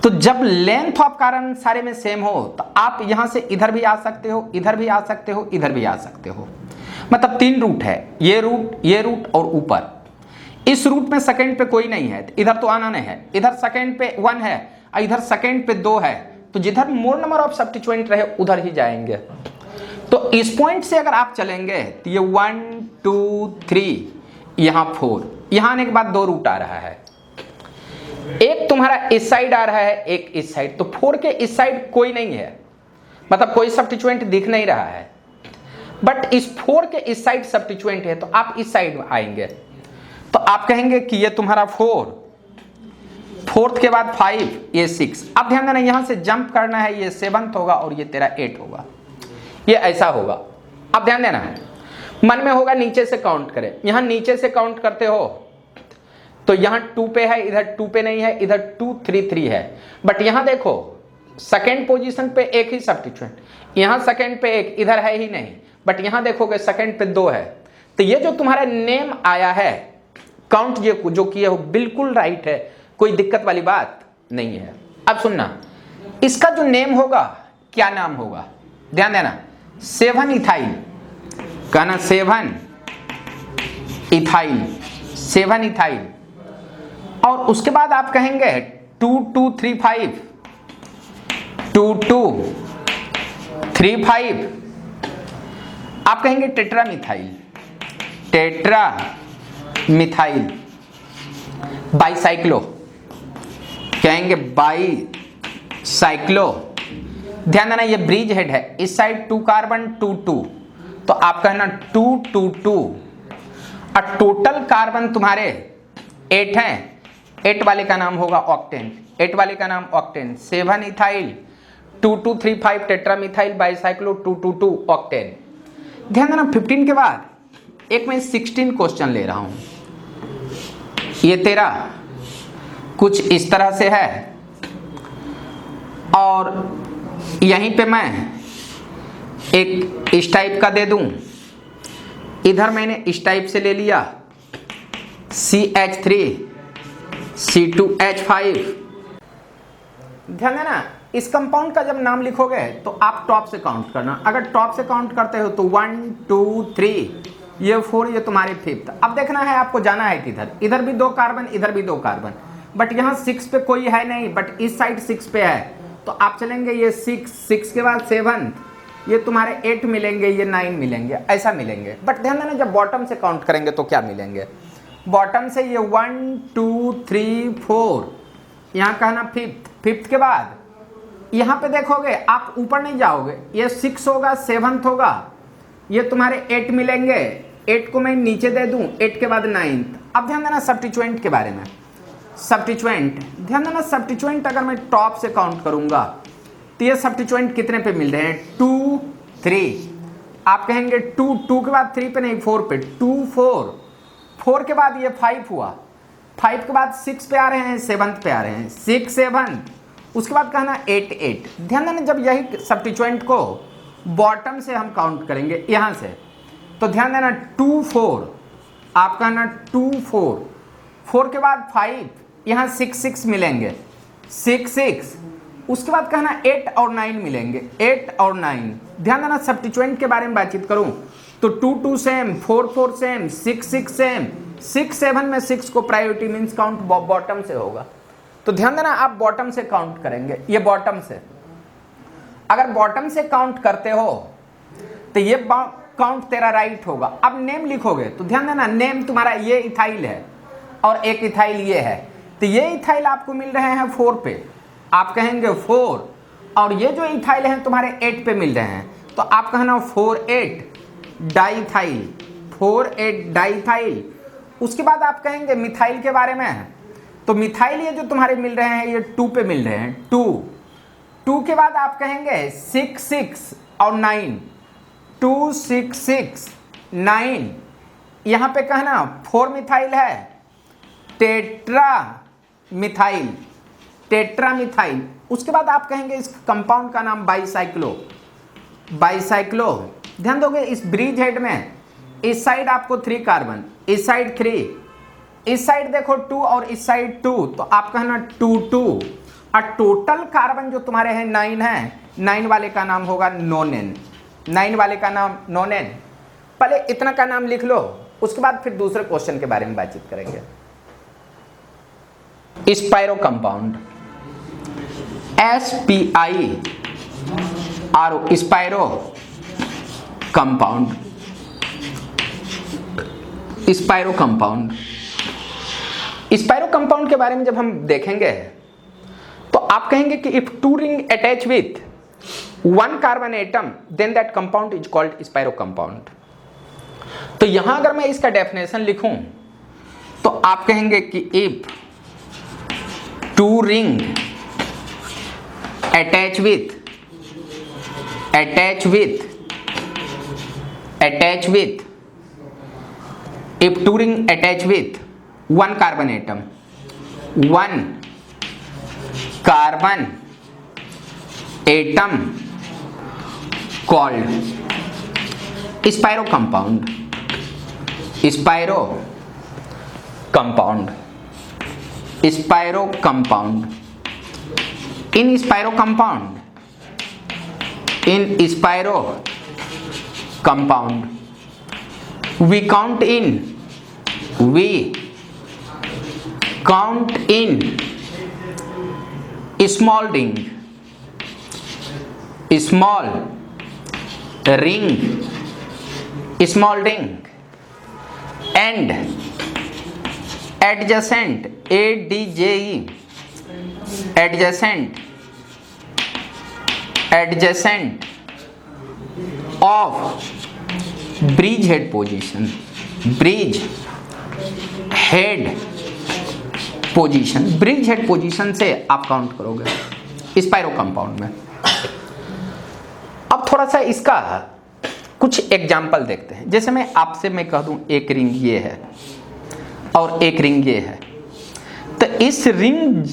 तो जब लेंथ ऑफ कार्बन सारे में सेम हो तो आप यहां से इधर भी आ सकते हो, इधर भी आ सकते हो, इधर भी आ सकते हो। मतलब 3 रूट है, ये रूट और ऊपर। इस रूट में सेकंड पे कोई नहीं है, इधर तो आना नहीं है, इधर सेकंड पे 1 है और इधर सेकंड पे 2 है, तो जिधर मोर नंबर ऑफ सब्स्टिट्यूएंट रहे उधर ही जाएंगे। तो इस पॉइंट से अगर आप चलेंगे तो ये 1 2 3, यहां 4, यहां आने के बाद 2 रूट आ रहा है, एक तुम्हारा इस साइड आ रहा है, एक इस साइड, तो 4 के इस साइड कोई नहीं है, मतलब कोई सब्स्टिट्यूएंट दिख नहीं रहा है। बट इस 4 के इस साइड सब्स्टिट्यूएंट है, तो आप इस साइड आएंगे, तो आप कहेंगे कि ये तुम्हारा 4, 4th के बाद 5, ये 6। अब ध्यान देना यहां से जंप करना है, ये 7th होगा और ये तेरा 8 होगा, ये ऐसा होगा। अब ध्यान देना है, मन में होगा नीचे से काउंट करें, यहां नीचे से काउंट करते हो तो यहां 2 पे है, इधर 2 पे नहीं है, इधर 2 3 3 है। बट यहां देखो सेकंड पोजीशन पे एक ही सब्स्टिट्यूएंट, यहां सेकंड पे एक, इधर है ही नहीं, बट यहां देखोगे सेकंड पे 2 है। तो ये जो तुम्हारा नेम आया है, काउंट ये जो किए हो बिल्कुल राइट है, कोई दिक्कत वाली बात नहीं है। अब सुनना, इसका जो नेम होगा क्या नाम होगा? ध्यान देना, 7 इथाइल, कहना 7 इथाइल, 7 इथाइल। और उसके बाद आप कहेंगे 2 2 3 5, 2 2 3 5, आप कहेंगे टेट्रामिथाइल, टेट्रामिथाइल। बाईसाइक्लो, कहेंगे बाईसाइक्लो। ध्यान देना ये ब्रिज हेड है, इस साइड 2 कार्बन 2 2, तो आप कहना 2 2 2, और टोटल कार्बन तुम्हारे 8 हैं, 8 वाले का नाम होगा ऑक्टेन, 8 वाले का नाम ऑक्टेन। 7 ethyl, 2 2 3 5 टेट्रामिथाइल bicyclo, 2 2 2 octane. ध्यान देना 15 के बाद एक मैं 16 क्वेश्चन ले रहा हूं, ये तेरा कुछ इस तरह से है, और यहीं पे मैं एक इस टाइप का दे दूं, इधर मैंने इस टाइप से ले लिया CH3 C2H5। ध्यान देना इस कंपाउंड का जब नाम लिखोगे तो आप टॉप से काउंट करना, अगर टॉप से काउंट करते हो तो 1 2 3, ये 4, ये तुम्हारी 5th। अब देखना है आपको जाना है किधर, इधर भी 2 कार्बन, इधर भी 2 कार्बन, बट यहाँ 6 पे कोई है नहीं, बट इस साइड 6 पे है, तो आप चलेंगे ये 6 के बाद 7, ये तुम्हारे 8 मिलेंगे, ये 9 मिलेंगे, ऐसा मिलेंगे। बट ध्यान देना जब बॉटम से काउंट करेंगे तो क्या मिलेंगे, बॉटम से ये 1 2 3 4, यहाँ कहना 5th के बाद यहाँ पे देखोगे आप ऊपर नहीं जाओगे, ये 6 होगा, 7th होगा, ये तुम्हारे 8 मिलेंगे, 8 को मैं नीचे दे दूं, 8 के बाद 9th। अब ध्यान देना सब्स्टिट्यूएंट के बारे में। सब्स्टिट्यूएंट, ध्यान देना सब्स्टिट्यूएंट अगर मैं टॉप से काउंट करूंगा तो ये सब्स्टिट्यूएंट कितने पे मिल रहे हैं? 2 3। आप कहेंगे 2 के बाद 3 पे नहीं, 4 पे, 2 4 के बाद ये 5 हुआ, 5 के बाद 6 पे आ रहे हैं, 7th पे आ रहे हैं, 6 7, उसके बाद कहना 8 8। ध्यान देना जब यही सब्स्टिट्यूएंट को बॉटम से हम काउंट करेंगे यहाँ से, तो ध्यान देना 2 4, आप कहना 2 4 के बाद 5, यहाँ 6 6 मिलेंगे, 6 6, उसके बाद कहना 8 और 9 मिलेंगे, 8 और 9। ध्यान देना सब्स्टिट्यूएंट के बारे में बातचीत करूं तो 2 2 सेम, 4 4 सेम, 6 6 सेम, 6 7 में 6 को प्रायोरिटी मींस काउंट बॉटम से होगा। तो ध्यान देना आप बॉटम से काउंट करेंगे, ये बॉटम से। अगर बॉटम से काउंट करते हो तो ये काउंट तेरा राइट होगा। अब नेम लिखोगे तो ध्यान देना नेम तुम्हारा ये इथाइल है और एक इथाइल ये है, तो ये इथाइल आपको मिल रहे हैं 4 पे, आप कहेंगे 4, और ये जो इथाइल हैं तुम्हारे 8 पे मिल रहे हैं, तो आप कहना 4 8 डाइथाइल, 4 8 डाइथाइल। उसके बाद आप कहेंगे मिथाइल के बारे में, तो मिथाइल ये जो तुम्हारे मिल रहे हैं ये 2 पे मिल रहे हैं, 2 के बाद आप कहेंगे 6 6 और 9, 2 6 6 9, यहाँ पे कहना 4 मिथाइल है, टेट्रा मिथाइल, टेट्रामिथाइल। उसके बाद आप कहेंगे इस कंपाउंड का नाम बाईसाइक्लो, बाईसाइक्लो। ध्यान दोगे इस ब्रिज हेड में इस साइड आपको 3 कार्बन, इस साइड 3, इस साइड देखो 2 और इस साइड 2, तो आप कहना 2 2, और टोटल कार्बन जो तुम्हारे हैं 9 है, 9 वाले का नाम होगा नोनेन, 9 वाले का नाम नोनेन। पहले इतना का नाम लिख लो, उसके बाद फिर दूसरे क्वेश्चन के बारे में बातचीत करेंगे। Spiro compound, SPIRO, spiro compound, spiro compound. Spiro compound के बारे में जब हम देखेंगे तो आप कहेंगे कि if 2 ring attach with 1 carbon atom then that compound is called spiro compound. तो यहां अगर मैं इसका डेफिनेशन लिखूं तो आप कहेंगे कि if 2 ring attach with if 2 ring attach with 1 carbon atom, 1 carbon atom called spiro compound, spiro compound, spiro compound। In spiro compound, we count in small ring and adjacent adjacent of bridge head position, bridge head position से आप count करोगे spiro compound में। अब थोड़ा सा इसका कुछ example देखते हैं। जैसे मैं कह दूं एक रिंग ये है और एक रिंग ये है, तो इस रिंग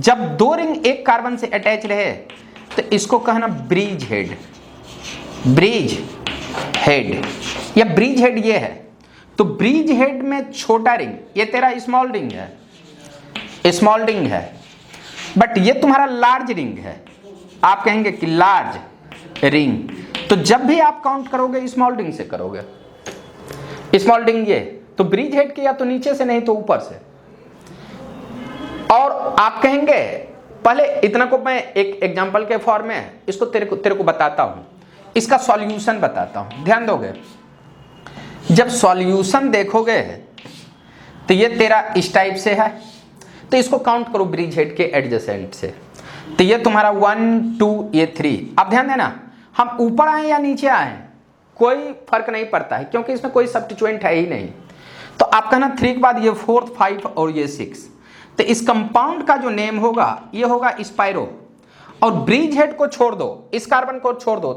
जब 2 रिंग एक कार्बन से अटैच रहे तो इसको कहना ब्रिज हेड या ब्रिज हेड ये है। तो ब्रिज हेड में छोटा रिंग, ये तेरा स्मॉल रिंग है, बट ये तुम्हारा लार्ज रिंग है, आप कहेंगे कि लार्ज रिंग। तो जब भी आप काउंट करोगे स्मॉल रिंग से करोगे, स्मॉल रिंग ये, तो ब्रिज हेड के या तो नीचे से नहीं तो ऊपर से। और आप कहेंगे पहले इतना को मैं एक एग्जांपल के फॉर्म में इसको तेरे को बताता हूं, इसका सॉल्यूशन बताता हूं, ध्यान दोगे। जब सॉल्यूशन देखोगे तो ये तेरा इस टाइप से है, तो इसको काउंट करो ब्रिज हेड के एडजेसेंट से, तो ये तुम्हारा 1 2 ये 3। अब ध्यान देना हम ऊपर आए या नीचे आए, कोई फर्क नहीं पड़ता है क्योंकि इसमें कोई सब्स्टिट्यूएंट है ही नहीं। तो आप कहना 3 के बाद ये 4, 5 और ये 6, तो इस कंपाउंड का जो नेम होगा ये होगा स्पाइरो। और ब्रिज हेड को छोड़ दो, इस कार्बन को छोड़ दो,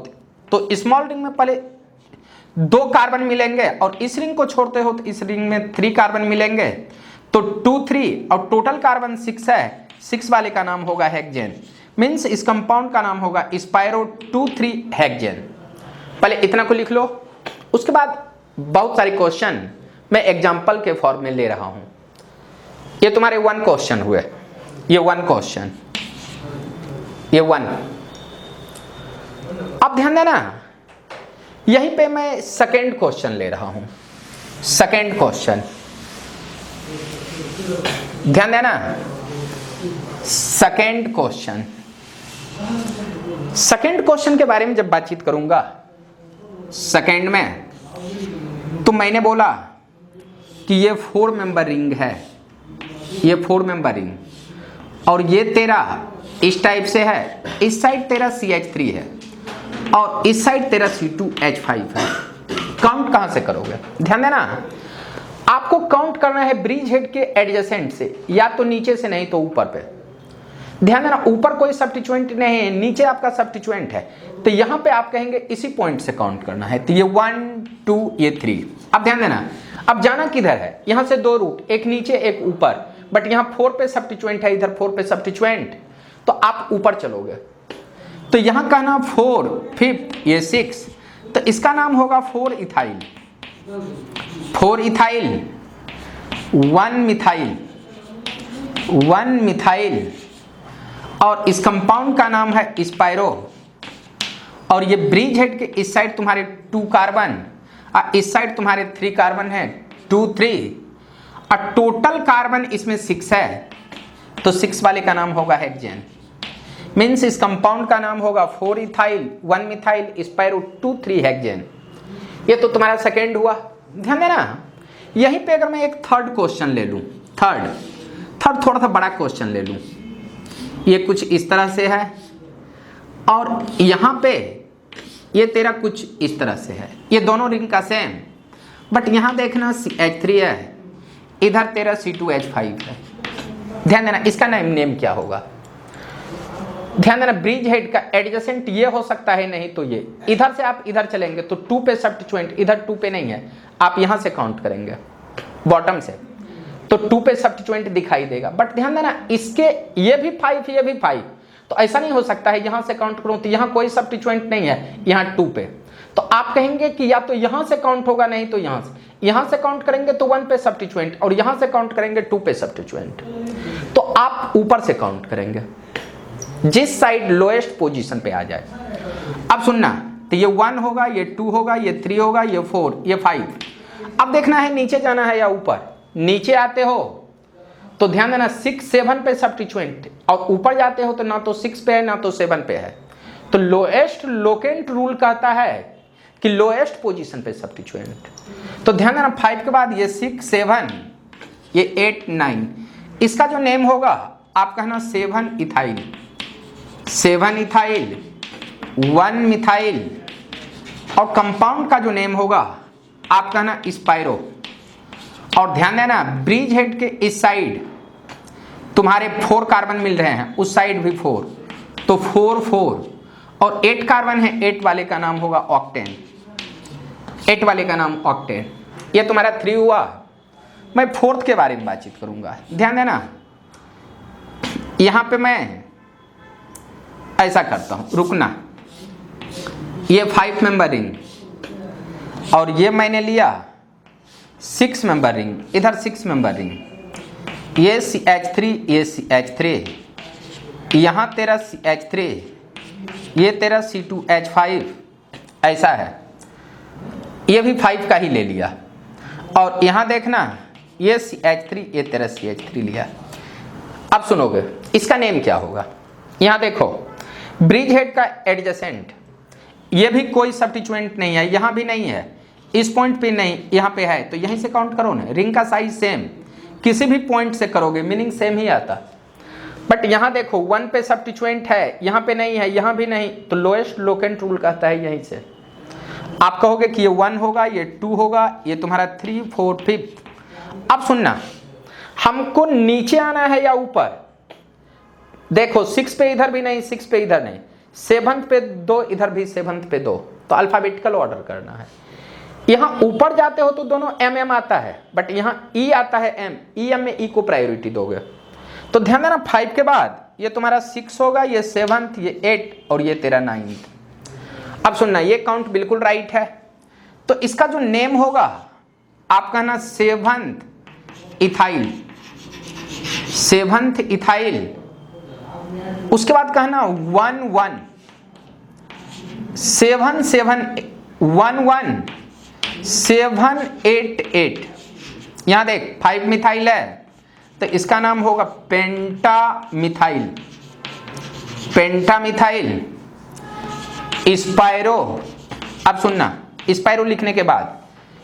तो स्मॉल रिंग में पहले 2 कार्बन मिलेंगे और इस रिंग को छोड़ते हो तो इस रिंग में 3 कार्बन मिलेंगे, तो 2, 3 और टोटल कार्बन 6 है। 6 वाले का नाम होगा हेक्सेन, मीन्स इस कंपाउंड का नाम होगा स्पाइरो 2,3 हेक्सेन। पहले इतना को लिख लो। उसके बाद बहुत सारे क्वेश्चन मैं एग्जाम्पल के फॉर्म में ले रहा हूं। ये तुम्हारे 1 क्वेश्चन हुए, ये 1 क्वेश्चन, ये 1। अब ध्यान देना, यहीं पे मैं सेकेंड क्वेश्चन ले रहा हूं। सेकेंड क्वेश्चन ध्यान देना, सेकेंड क्वेश्चन। सेकेंड क्वेश्चन के बारे में जब बातचीत करूंगा सेकेंड में, तो मैंने बोला कि ये 4 मेंबर रिंग है, ये 4 मेंबर रिंग, और ये तेरा इस टाइप से है, इस साइड तेरा CH3 है और इस साइड तेरा C2H5 है। काउंट कहां से करोगे? ध्यान देना, आपको काउंट करना है ब्रिज हेड के एडजेसेंट से, या तो नीचे से नहीं तो ऊपर पे। ध्यान देना, ऊपर कोई सब्स्टिट्यूएंट नहीं है, नीचे आपका सब्स्टिट्यूएंट है, तो यहां पे आप कहेंगे इसी पॉइंट से काउंट करना है। तो ये 1, 2, ये 3। अब ध्यान देना, अब जाना किधर है? यहां से 2 रूट, एक नीचे एक ऊपर, बट यहां 4 पे सब्स्टिट्यूएंट है, इधर 4 पे सब्स्टिट्यूएंट, तो आप ऊपर चलोगे। तो यहां का नाम 4, 5, ये 6, तो इसका नाम होगा 4 इथाइल, 4 इथाइल, 1 मिथाइल, 1 मिथाइल, और इस कंपाउंड का नाम है स्पाइरो। और ये ब्रिज हेड के इस साइड तुम्हारे 2 कार्बन और इस साइड तुम्हारे 3 कार्बन है, 2, 3, और टोटल कार्बन इसमें 6 है, तो 6 वाले का नाम होगा हेक्सेन। मीन्स इस कंपाउंड का नाम होगा 4 इथाइल, 1 मिथाइल, स्पाइरो 2, 3 हेक्सेन। ये तो तुम्हारा सेकेंड हुआ। ध्यान देना, यहीं पे अगर मैं एक थर्ड क्वेश्चन ले लूं, थर्ड थोड़ा सा बड़ा क्वेश्चन ले लूं, ये कुछ इस तरह से है और यहां पे ये तेरा कुछ इस तरह से है, ये दोनों रिंग का सेम, बट यहां देखना CH3 है, इधर तेरा C2H5 है। ध्यान देना, इसका नेम क्या होगा? ध्यान देना, ब्रिज हेड का एडजेसेंट ये हो सकता है, नहीं तो ये। इधर से आप इधर चलेंगे तो 2 पे सब्स्टिट्यूएंट, इधर 2 पे नहीं है, आप यहां से काउंट करेंगे बॉटम से, तो 2 पे सब्स्टिट्यूएंट दिखाई देगा। बट ध्यान देना, इसके ये भी 5, ये भी 5, तो ऐसा नहीं हो सकता है यहां से काउंट करूं तो यहां कोई सब्स्टिट्यूएंट नहीं है, यहां 2 पे, तो आप कहेंगे कि या तो यहां से काउंट होगा, नहीं तो यहां से काउंट करेंगे तो 1 पे सब्स्टिट्यूएंट, और यहां से काउंट करेंगे 2 पे सब्स्टिट्यूएंट, तो आप ऊपर से काउंट करेंगे जिस साइड लोएस्ट पोजीशन पे आ जाए। अब सुनना, तो ये 1 होगा, ये 2 होगा, ये 3 होगा, ये 4, ये 5। अब देखना है नीचे जाना है या ऊपर। नीचे आते हो तो ध्यान देना 6, 7 पे सब्स्टिट्यूएंट, और ऊपर जाते हो तो ना तो 6 पे है ना तो 7 पे है, तो लोएस्ट लोकेंट रूल कहता है कि लोएस्ट पोजीशन पे सब्स्टिट्यूएंट। तो ध्यान देना, 5 के बाद ये 6, 7, ये 8, 9, इसका जो नेम होगा आप कहना 7 इथाइल, 7 इथाइल, 1 मिथाइल, और कंपाउंड का जो नेम होगा आप कहना स्पाइरो। और ध्यान देना, ब्रिज हेड के इस साइड तुम्हारे 4 कार्बन मिल रहे हैं, उस साइड भी 4, तो 4, 4, और 8 कार्बन है, 8 वाले का नाम होगा ऑक्टेन, 8 वाले का नाम ऑक्टेन। ये तुम्हारा 3 हुआ। मैं 4th के बारे में बातचीत करूंगा। ध्यान देना, यहां पे मैं ऐसा करता हूं, रुकना, ये 5 मेंबर रिंग, और ये मैंने लिया 6 मेंबर रिंग, इधर 6 मेंबर रिंग, ये CH3, ये CH3, यहां तेरा CH3, ये तेरा C2H5, ऐसा है, ये भी 5 का ही ले लिया, और यहां देखना ये CH3, ये तेरा CH3 लिया। अब सुनोगे इसका नेम क्या होगा? यहां देखो, ब्रिज हेड का एडजेसेंट, ये भी कोई सब्स्टिट्यूएंट नहीं है, यहां भी नहीं है, इस पॉइंट पे नहीं, यहां पे है, तो यहीं से काउंट करो ना। रिंग का साइज सेम, किसी भी पॉइंट से करोगे मीनिंग सेम ही आता। बट यहां देखो 1 पे सब्स्टिट्यूएंट है, यहां पे नहीं है, यहां भी नहीं, तो लोएस्ट लोकेंट रूल कहता है यहीं से। आप कहोगे कि ये 1 होगा, ये 2 होगा, ये तुम्हारा 3 4 5। अब सुनना, हमको नीचे आना है या ऊपर? देखो 6 पे इधर भी नहीं, 6 पे इधर नहीं, 7th पे 2, इधर भी 7th पे 2, तो अल्फाबेटिकल ऑर्डर करना है। यहां ऊपर जाते हो तो दोनों MM आता है, बट यहां E आता है M, EM में E को प्रायोरिटी दोगे। तो ध्यान देना 5 के बाद ये तुम्हारा 6 होगा, ये 7th, ये 8 और ये तेरा 9th। अब सुनना, ये काउंट बिल्कुल राइट है। तो इसका जो नेम होगा आप कहना 7th इथाइल, 7th इथाइल। उसके बाद कहना 1 1 7 7 1 1 7 8 8। यहां देख 5 मिथाइल है तो इसका नाम होगा पेंटा मिथाइल, पेंटा मिथाइल। स्पायरो। अब सुनना, स्पायरो लिखने के बाद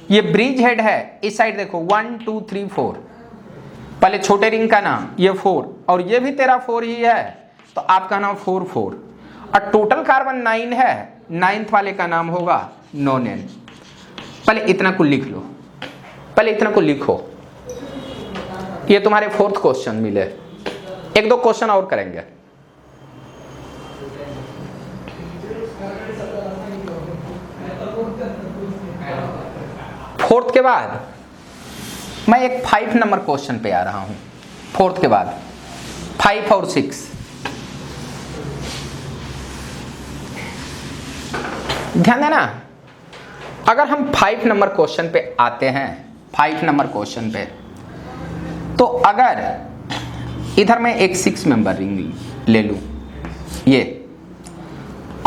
ये ब्रिज हेड है, इस साइड देखो 1 2 3 4, पहले छोटे रिंग का नाम ये 4 और ये भी तेरा 4 ही है, तो आपका नाम 4 4। और टोटल कार्बन 9 है, 9th वाले का नाम होगा नोनेन। पहले इतना को लिख लो, पहले इतना को लिखो। ये तुम्हारे 4th क्वेश्चन मिले, 1-2 क्वेश्चन और करेंगे। फोर्थ के बाद मैं एक 5 नंबर क्वेश्चन पे आ रहा हूं। 4th के बाद 5 और 6। ध्यान देना, अगर हम 5 नंबर क्वेश्चन पे आते हैं, 5 नंबर क्वेश्चन पे, तो अगर इधर मैं एक 6 मेंबर रिंग ले लूं ये,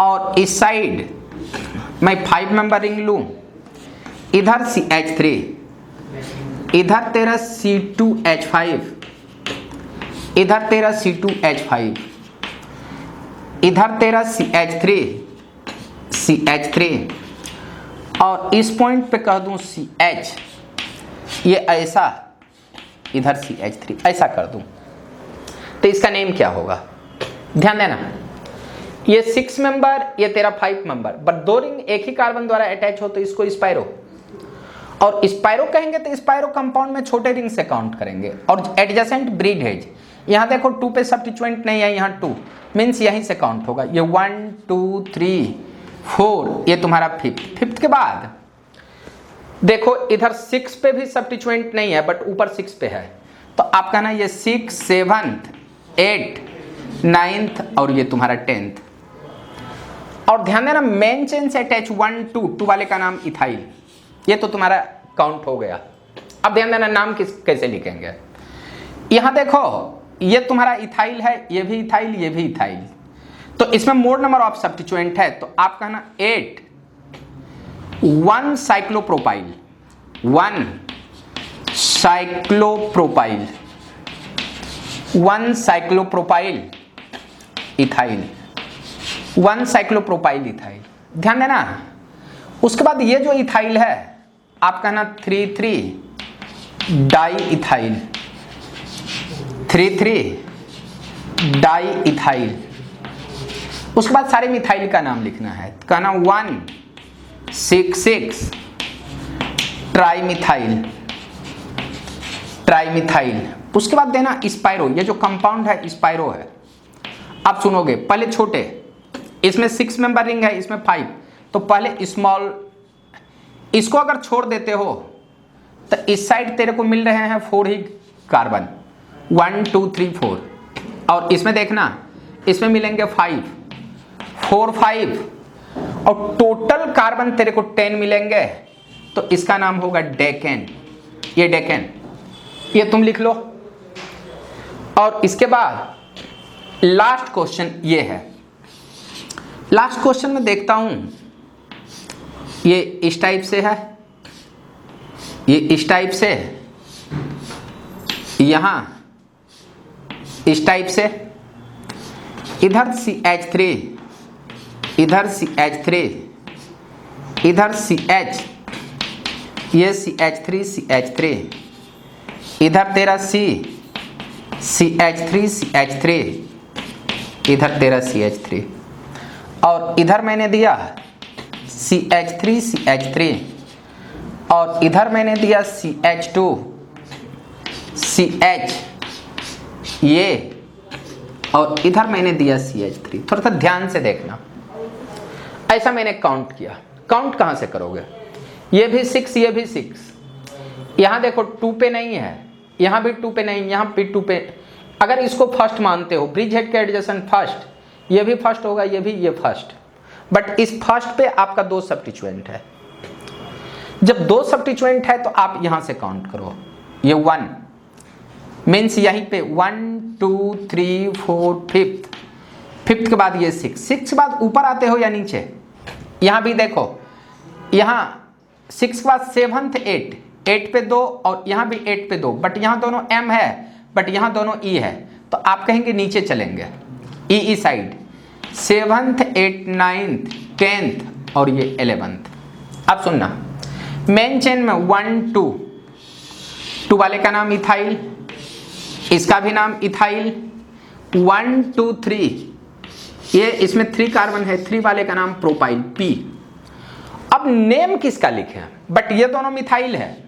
और इस साइड मैं 5 मेंबर रिंग लूं, इधर CH3, इधर तेरा C2H5, इधर तेरा C2H5, इधर तेरा CH3 और इस पॉइंट पे कह दूं CH, ये ऐसा, इधर CH3 ऐसा कर दूं, तो इसका नेम क्या होगा? ध्यान देना, ये 6 मेंबर, ये तेरा 5 मेंबर, बट 2 रिंग एक ही कार्बन द्वारा अटैच हो तो इसको स्पायरो। और स्पायरो कहेंगे तो स्पायरो कंपाउंड में छोटे रिंग से काउंट करेंगे। और एडजेसेंट ब्रीड हेज, यहां देखो 2 पे सब्स्टिट्यूएंट नहीं है, यहां 2 मींस यहीं से काउंट होगा। ये 1 2 3 4, ये तुम्हारा 5th के बाद देखो इधर 6 पे भी सब्स्टिट्यूएंट नहीं है, बट ऊपर 6 पे है, तो आप कहना ये 6 7th 8 9th और ये तुम्हारा 10th। और ध्यान देना, मेन चेन से अटैच 1 2 वाले का नाम इथाइल, ये तो तुम्हारा काउंट हो गया। अब ध्यान देना, नाम कैसे लिखेंगे। यहां देखो ये तुम्हारा इथाइल है, ये भी इथाइल, ये भी इथाइल, तो इसमें मोर नंबर ऑफ सब्स्टिट्यूएंट है, तो आप कहना 8 1 cyclopropyl, 1 cyclopropyl, 1 cyclopropyl ethyl, 1 cyclopropyl ethyl. ध्यान देना, उसके बाद ये जो इथाइल है आप कहना 3 3 डाई इथाइल, 3 3 डाई इथाइल। उसके बाद सारे मिथाइल का नाम लिखना है, कहना 1 6 6 ट्राई मिथाइल, ट्राई मिथाइल। उसके बाद देना स्पायरो, ये जो कंपाउंड है स्पायरो है। आप सुनोगे, पहले छोटे, इसमें 6 मेंबर रिंग है, इसमें 5, तो पहले स्मॉल, इसको अगर छोड़ देते हो तो इस साइड तेरे को मिल रहे हैं 4 ही कार्बन, 1 2 3 4, और इसमें देखना इसमें मिलेंगे 5 4 5, और टोटल कार्बन तेरे को 10 मिलेंगे, तो इसका नाम होगा डेकेन। ये डेकेन, ये तुम लिख लो। और इसके बाद लास्ट क्वेश्चन ये है। लास्ट क्वेश्चन में देखता हूं, ये इस टाइप से है, ये इस टाइप से, यहां इस टाइप से, इधर CH3, इधर CH3, इधर CH, ये CH3, इधर तेरा CH3, इधर तेरा CH3, और इधर मैंने दिया CH3 CH3 और इधर मैंने दिया CH2 CH ये और इधर मैंने दिया CH3। थोड़ा सा ध्यान से देखना, ऐसा मैंने काउंट किया। काउंट कहाँ से करोगे? ये भी 6 ये भी 6, यहाँ देखो 2 पे नहीं है, यहाँ भी 2 पे नहीं, यहाँ भी 2 पे। अगर इसको फर्स्ट मानते हो, ब्रिज हेड के एडजेसेंट फर्स्ट, ये भी फर्स्ट होगा, ये भी, ये फर्स्ट, बट इस फर्स्ट पे आपका 2 सब्स्टिट्यूएंट है। जब 2 सब्स्टिट्यूएंट है तो आप यहां से काउंट करो, ये 1 मीन्स यहीं पे 1 2 3 4 5th के बाद ये 6 के बाद ऊपर आते हो या नीचे? यहां भी देखो, यहां 6 के बाद 7th 8 पे 2 और यहां भी 8 पे 2, बट यहां दोनों M है बट यहां दोनों E है, तो आप कहेंगे नीचे चलेंगे ई side, 7th 8th 9th 10th और ये 11th। अब सुनना, मेन चेन में 1 2 वाले का नाम इथाइल, इसका भी नाम इथाइल, 1 2 3 ये इसमें 3 कार्बन है, 3 वाले का नाम प्रोपाइल P। अब नेम किसका लिखे? बट ये दोनों मिथाइल है,